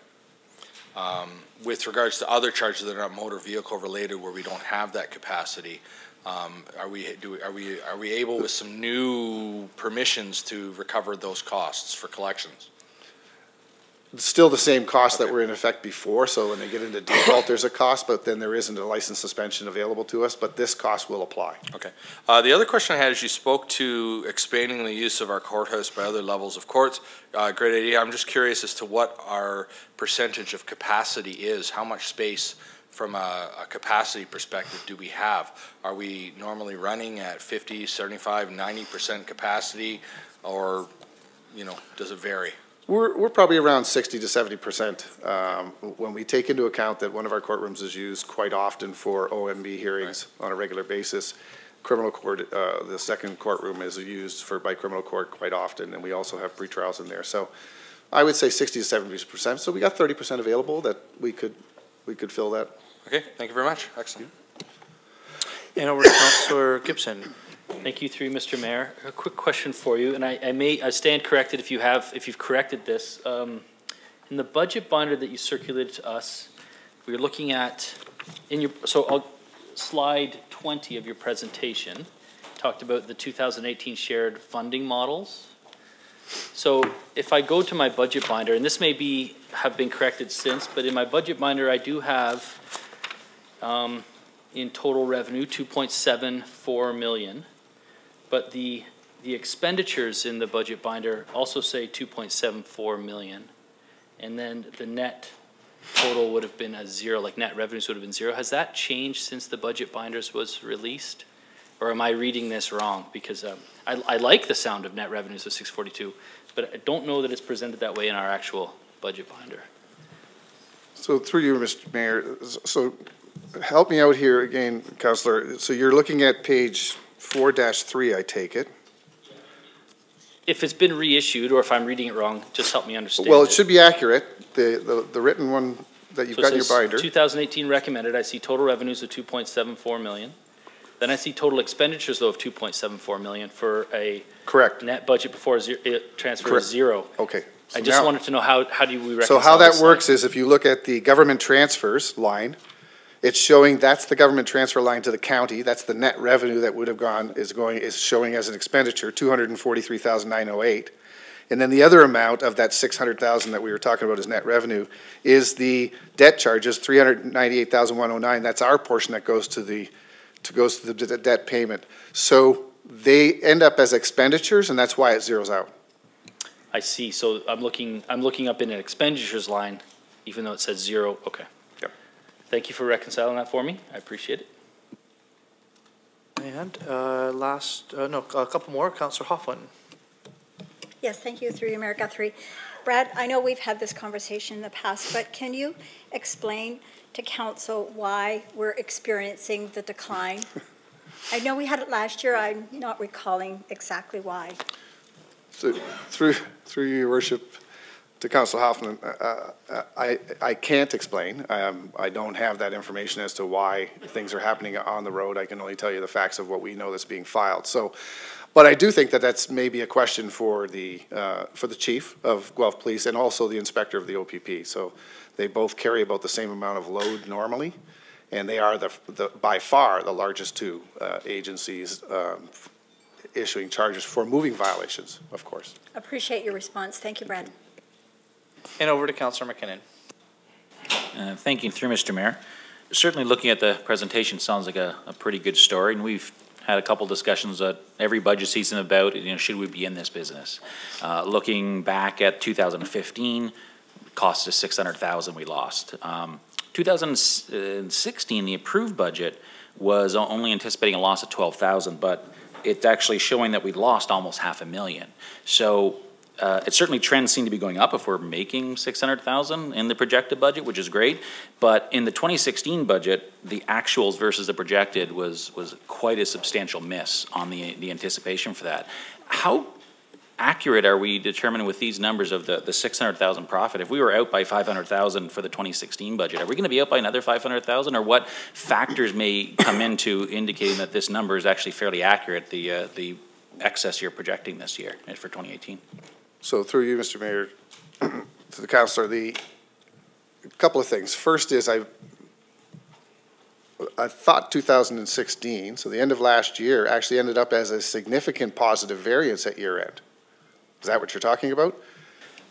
With regards to other charges that are not motor vehicle related, where we don't have that capacity, are we able with some new permissions to recover those costs for collections? It's still the same costs that were in effect before, so when they get into default, there's a cost, but then there isn't a license suspension available to us, but this cost will apply. Okay. The other question I had is you spoke to expanding the use of our courthouse by other levels of courts. Great idea. I'm just curious as to what our percentage of capacity is. How much space from a capacity perspective do we have? Are we normally running at 50, 75, 90% capacity, or, you know, does it vary? We're probably around 60 to 70% when we take into account that one of our courtrooms is used quite often for OMB hearings on a regular basis. Criminal court, the second courtroom is used by criminal court quite often, and we also have pretrials in there. So I would say 60 to 70%. So we got 30% available that we could fill that. Okay, thank you very much. Excellent. And over to Councillor Gibson. Thank you, through Mr. Mayor. A quick question for you, and I stand corrected if you've corrected this. In the budget binder that you circulated to us, we're looking at slide 20 of your presentation talked about the 2018 shared funding models. So if I go to my budget binder, and this may have been corrected since, but in my budget binder I do have in total revenue 2.74 million. But the expenditures in the budget binder also say 2.74 million. And then the net total would have been a zero, like net revenues would have been zero. Has that changed since the budget binders was released? Or am I reading this wrong? Because I like the sound of net revenues of 642, but I don't know that it's presented that way in our actual budget binder. So through you, Mr. Mayor, so help me out here again, Councillor. So you're looking at page 4-3, I take it. If it's been reissued, or if I'm reading it wrong, just help me understand. Well, it should be accurate. The written one that you've got in your binder. 2018 recommended, I see total revenues of 2.74 million. Then I see total expenditures, though, of 2.74 million for a correct net budget before transfer is zero. Okay. So I just wanted to know how do we reconcile So how that this works is if you look at the government transfers line, it's showing that's the government transfer line to the county. That's the net revenue that would have gone is showing as an expenditure, 243,908. And then the other amount of that 600,000 that we were talking about as net revenue is the debt charges, 398,109. That's our portion that goes to the goes to the debt payment. So they end up as expenditures, and that's why it zeroes out. I see, so I'm looking up in an expenditures line, even though it says zero, okay. Yep. Thank you for reconciling that for me, I appreciate it. And a couple more, Councillor Hoffman. Yes, thank you, through you, Mayor Guthrie. Brad, I know we've had this conversation in the past, but can you explain to council why we're experiencing the decline? I know we had it last year, I'm not recalling exactly why. So through your worship to Councillor Hoffman, I can't explain. I don't have that information as to why things are happening on the road. I can only tell you the facts of what we know that's being filed. So, but I do think that that's maybe a question for the chief of Guelph Police and also the inspector of the OPP. So they both carry about the same amount of load normally, and they are by far the largest two agencies issuing charges for moving violations, of course. Appreciate your response. Thank you, Brad. And over to Councillor McKinnon. Thank you, through Mr. Mayor. Certainly looking at the presentation sounds like a pretty good story, and we've had a couple discussions every budget season about, should we be in this business? Looking back at 2015, cost us $600,000 we lost. 2016, the approved budget was only anticipating a loss of $12,000, but it's actually showing that we lost almost $500,000. So it certainly trends seem to be going up if we're making $600,000 in the projected budget, which is great. But in the 2016 budget, the actuals versus the projected was quite a substantial miss on the anticipation for that. How accurate are we determining with these numbers of the 600,000 profit? If we were out by 500,000 for the 2016 budget, are we going to be out by another 500,000, or what factors may come into indicating that this number is actually fairly accurate, the excess you're projecting this year for 2018? So through you, Mr. Mayor, to the councillor, a couple of things. First is I thought 2016, so the end of last year, actually ended up as a significant positive variance at year end. Is that what you're talking about?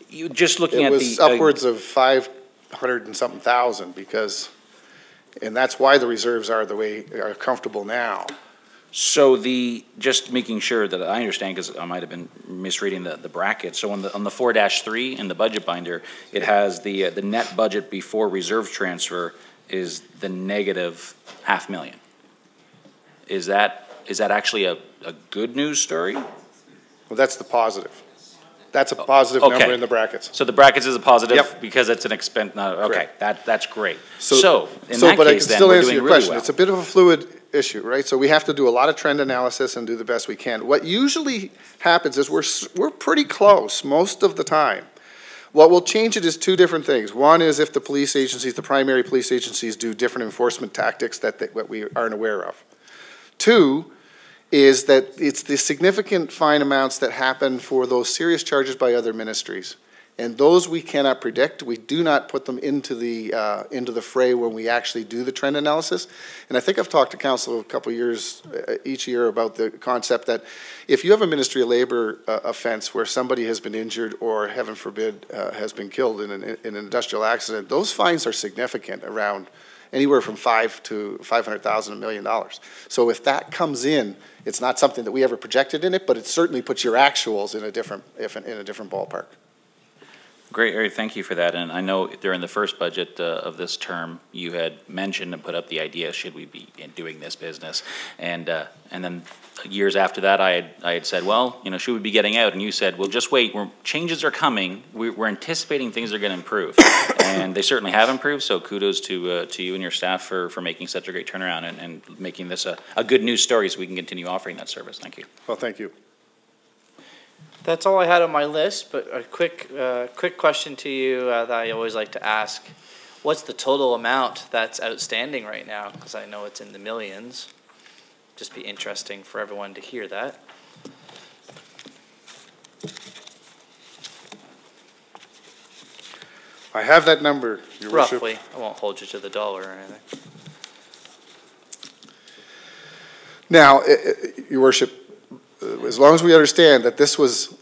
You just looking at the... It was upwards of 500 and something thousand and that's why the reserves are the way are comfortable now. So just making sure that I understand, because I might have been misreading the bracket. So on the 4-3 in the budget binder, it has the net budget before reserve transfer is the negative $500,000. Is that actually a good news story? Well, that's the positive. That's a positive number in the brackets. So the brackets is a positive, yep, because it's an expense. No, okay, that's great. So in that but case, I can still then, answer your really question. well. It's a bit of a fluid issue, right? So we have to do a lot of trend analysis and do the best we can. What usually happens is we're pretty close most of the time. What will change it is two different things. One is if the police agencies, the primary police agencies, do different enforcement tactics that we aren't aware of. Two is that it's the significant fine amounts that happen for those serious charges by other ministries. And those we cannot predict. We do not put them into the fray when we actually do the trend analysis. And I think I've talked to council a couple of years each year about the concept that if you have a Ministry of Labor offense where somebody has been injured or, heaven forbid, has been killed in an industrial accident, those fines are significant, around anywhere from $500,000 to $500,000, $1 million. So if that comes in, it's not something that we ever projected in it, but it certainly puts your actuals in a different ballpark. Great, Eric, thank you for that. And I know during the first budget of this term, you had mentioned and put up the idea, should we be doing this business? And then years after that, I had said, well, should we be getting out? And you said, well, just wait, changes are coming. We're anticipating things are going to improve. And they certainly have improved, so kudos to you and your staff for making such a great turnaround and making this a good news story so we can continue offering that service. Thank you. Well, thank you. That's all I had on my list, but a quick question to you that I always like to ask. What's the total amount that's outstanding right now? Because I know it's in the millions. Just be interesting for everyone to hear that. I have that number, Your Worship. Roughly. I won't hold you to the dollar or anything. Now, Your Worship, as long as we understand that this was,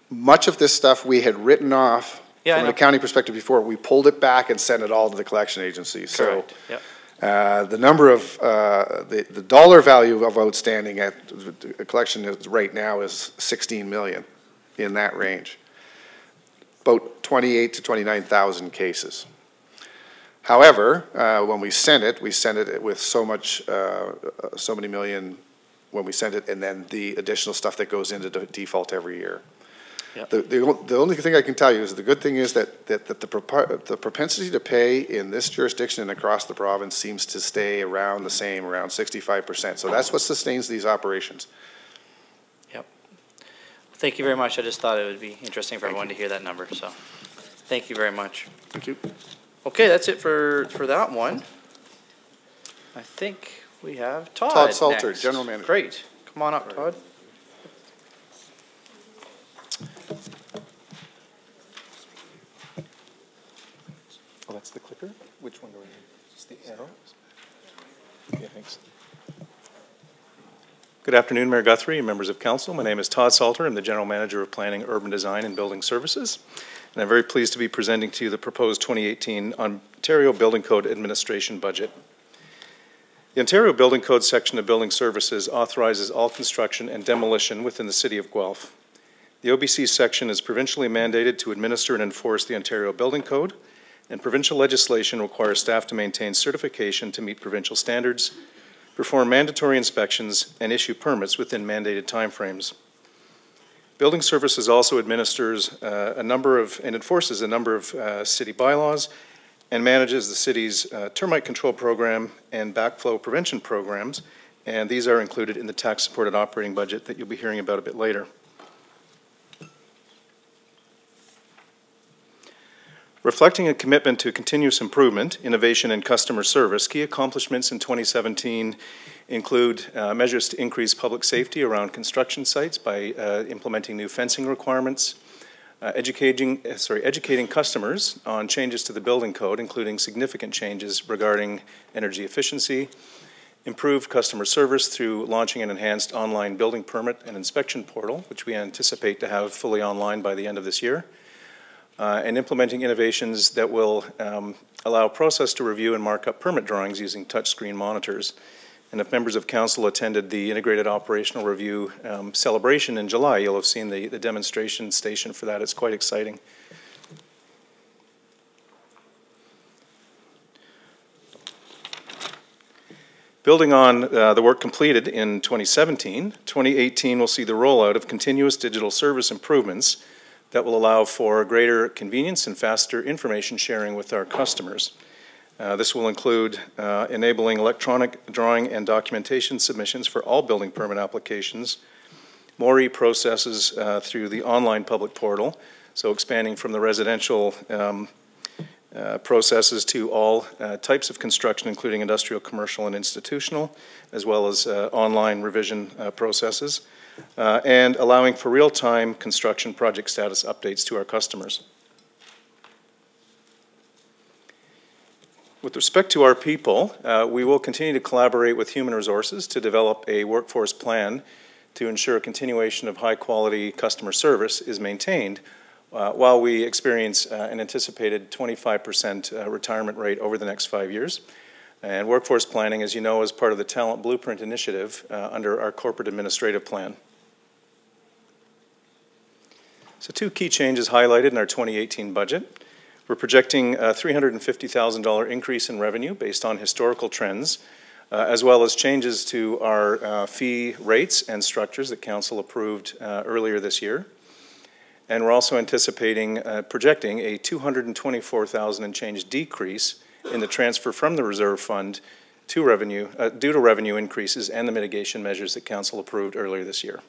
much of this stuff we had written off from an accounting perspective before, we pulled it back and sent it all to the collection agencies. Correct. So The number of, the dollar value of outstanding at the collection right now is 16 million, in that range. About 28 to 29,000 cases. However, when we send it with so many million when we send it, and then the additional stuff that goes into default every year. Yep. The only thing I can tell you is the good thing is that the propensity to pay in this jurisdiction and across the province seems to stay around the same, around 65%. So that's what sustains these operations. Yep. Thank you very much. I just thought it would be interesting for everyone to hear that number. So thank you very much. Thank you. Okay, that's it for that one. I think we have Todd. Todd Salter, next. General Manager. Great. Come on up, Todd. Oh, that's the clicker? Which one do we need? Just the arrow? Yeah, thanks. Good afternoon, Mayor Guthrie and members of council. My name is Todd Salter. I'm the General Manager of Planning, Urban Design, and Building Services. And I'm very pleased to be presenting to you the proposed 2018 Ontario Building Code Administration budget. The Ontario Building Code section of Building Services authorizes all construction and demolition within the City of Guelph. The OBC section is provincially mandated to administer and enforce the Ontario Building Code, and provincial legislation requires staff to maintain certification to meet provincial standards, perform mandatory inspections, and issue permits within mandated timeframes. Building Services also administers and enforces a number of city bylaws and manages the city's termite control program and backflow prevention programs, and these are included in the tax-supported operating budget that you'll be hearing about a bit later. Reflecting a commitment to continuous improvement, innovation, and customer service, key accomplishments in 2017 include measures to increase public safety around construction sites by implementing new fencing requirements, educating customers on changes to the building code, including significant changes regarding energy efficiency, improved customer service through launching an enhanced online building permit and inspection portal, which we anticipate to have fully online by the end of this year, and implementing innovations that will allow process to review and mark up permit drawings using touchscreen monitors. And if members of council attended the Integrated Operational Review celebration in July, you'll have seen the demonstration station for that. It's quite exciting. Building on the work completed in 2017, 2018 will see the rollout of continuous digital service improvements that will allow for greater convenience and faster information sharing with our customers. This will include enabling electronic drawing and documentation submissions for all building permit applications, more e-processes through the online public portal, so expanding from the residential processes to all types of construction, including industrial, commercial, and institutional, as well as online revision processes, and allowing for real-time construction project status updates to our customers. With respect to our people, we will continue to collaborate with Human Resources to develop a workforce plan to ensure a continuation of high-quality customer service is maintained while we experience an anticipated 25% retirement rate over the next 5 years. And workforce planning, as you know, is part of the Talent Blueprint Initiative under our corporate administrative plan. So 2 key changes highlighted in our 2018 budget. We're projecting a $350,000 increase in revenue based on historical trends, as well as changes to our fee rates and structures that Council approved earlier this year. And we're also anticipating, projecting a $224,000 and change decrease in the transfer from the reserve fund to revenue, due to revenue increases and the mitigation measures that Council approved earlier this year.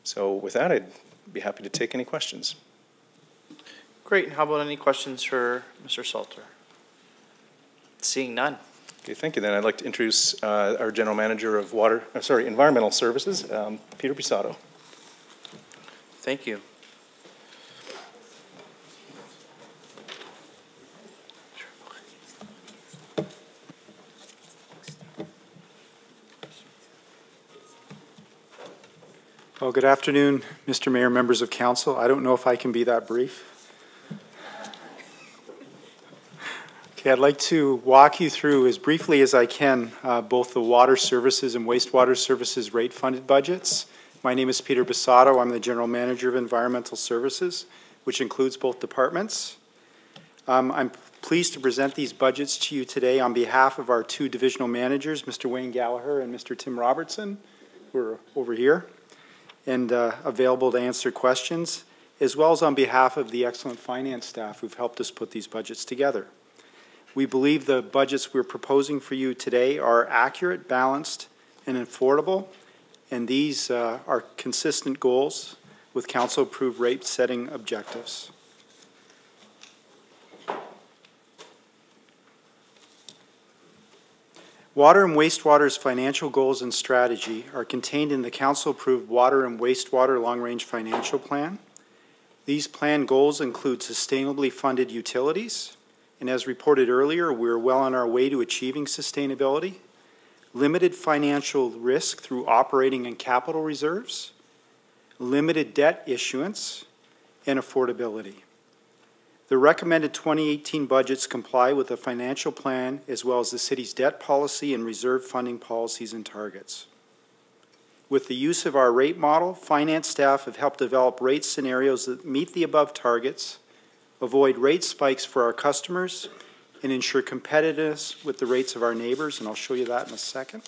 So with that, I'd be happy to take any questions. Great. And how about any questions for Mr. Salter? Seeing none. Okay, thank you. Then I'd like to introduce our General Manager of Environmental Services, Peter Pisato. Thank you. Well, good afternoon, Mr. Mayor, members of council. I don't know if I can be that brief. Okay, I'd like to walk you through as briefly as I can both the water services and wastewater services rate-funded budgets. My name is Peter Basato. I'm the General Manager of Environmental Services, which includes both departments. I'm pleased to present these budgets to you today on behalf of our two divisional managers, Mr. Wayne Gallagher and Mr. Tim Robertson, who are over here and available to answer questions, as well as on behalf of the excellent finance staff who've helped us put these budgets together. We believe the budgets we're proposing for you today are accurate, balanced, and affordable, and these are consistent goals with council-approved rate-setting objectives. Water and wastewater's financial goals and strategy are contained in the council-approved Water and Wastewater Long-Range Financial Plan. These plan goals include sustainably funded utilities, and as reported earlier, we're well on our way to achieving sustainability, limited financial risk through operating and capital reserves, limited debt issuance, and affordability. The recommended 2018 budgets comply with the financial plan as well as the city's debt policy and reserve funding policies and targets. With the use of our rate model, finance staff have helped develop rate scenarios that meet the above targets, avoid rate spikes for our customers, and ensure competitiveness with the rates of our neighbors, and I'll show you that in a second.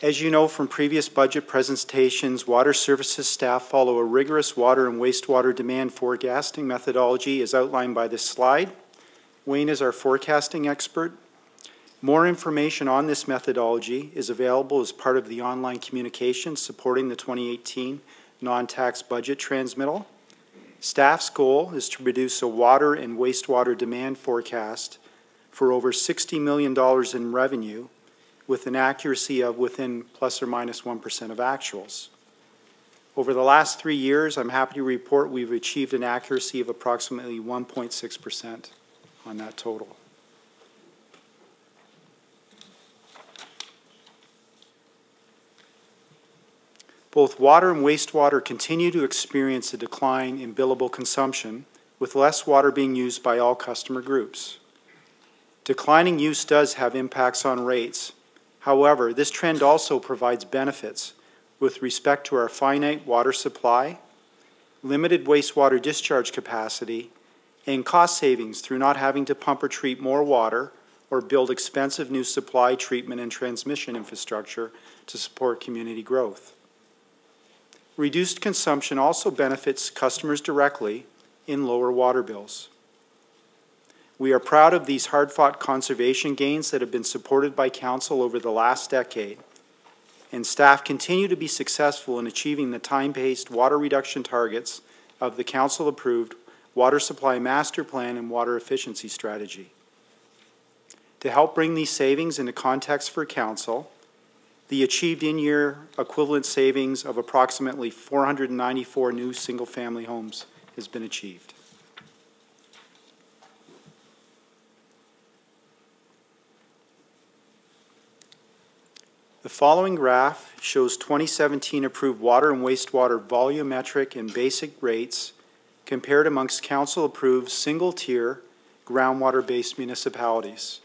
As you know from previous budget presentations, water services staff follow a rigorous water and wastewater demand forecasting methodology as outlined by this slide. Wayne is our forecasting expert. More information on this methodology is available as part of the online communication supporting the 2018 non-tax budget transmittal. Staff's goal is to produce a water and wastewater demand forecast for over $60 million in revenue with an accuracy of within plus or minus 1% of actuals. Over the last 3 years, I'm happy to report we've achieved an accuracy of approximately 1.6% on that total. Both water and wastewater continue to experience a decline in billable consumption, with less water being used by all customer groups. Declining use does have impacts on rates. However, this trend also provides benefits with respect to our finite water supply, limited wastewater discharge capacity, and cost savings through not having to pump or treat more water or build expensive new supply, treatment, and transmission infrastructure to support community growth. Reduced consumption also benefits customers directly in lower water bills. We are proud of these hard-fought conservation gains that have been supported by Council over the last decade, and staff continue to be successful in achieving the time-paced water reduction targets of the Council-approved Water Supply Master Plan and Water Efficiency Strategy. To help bring these savings into context for Council, the achieved in-year equivalent savings of approximately 494 new single-family homes has been achieved. The following graph shows 2017 approved water and wastewater volumetric and basic rates compared amongst council-approved single-tier groundwater-based municipalities.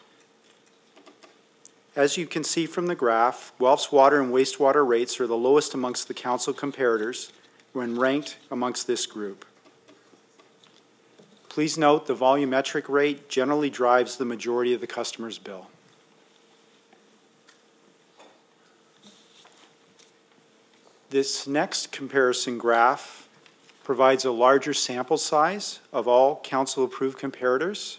As you can see from the graph, Guelph's water and wastewater rates are the lowest amongst the council comparators when ranked amongst this group. Please note the volumetric rate generally drives the majority of the customer's bill. This next comparison graph provides a larger sample size of all council-approved comparators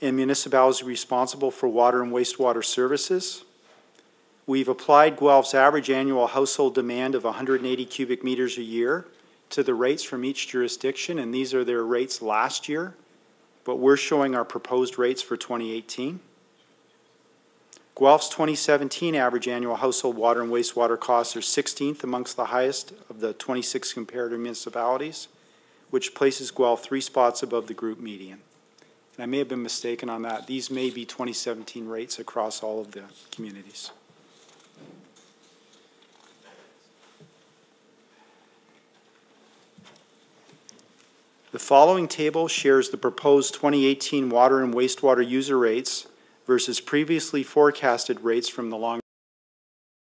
and municipalities responsible for water and wastewater services. We've applied Guelph's average annual household demand of 180 cubic meters a year to the rates from each jurisdiction, and these are their rates last year, but we're showing our proposed rates for 2018. Guelph's 2017 average annual household water and wastewater costs are 16th amongst the highest of the 26 comparator municipalities, which places Guelph 3 spots above the group median. And I may have been mistaken on that. These may be 2017 rates across all of the communities. The following table shares the proposed 2018 water and wastewater user rates versus previously forecasted rates from the long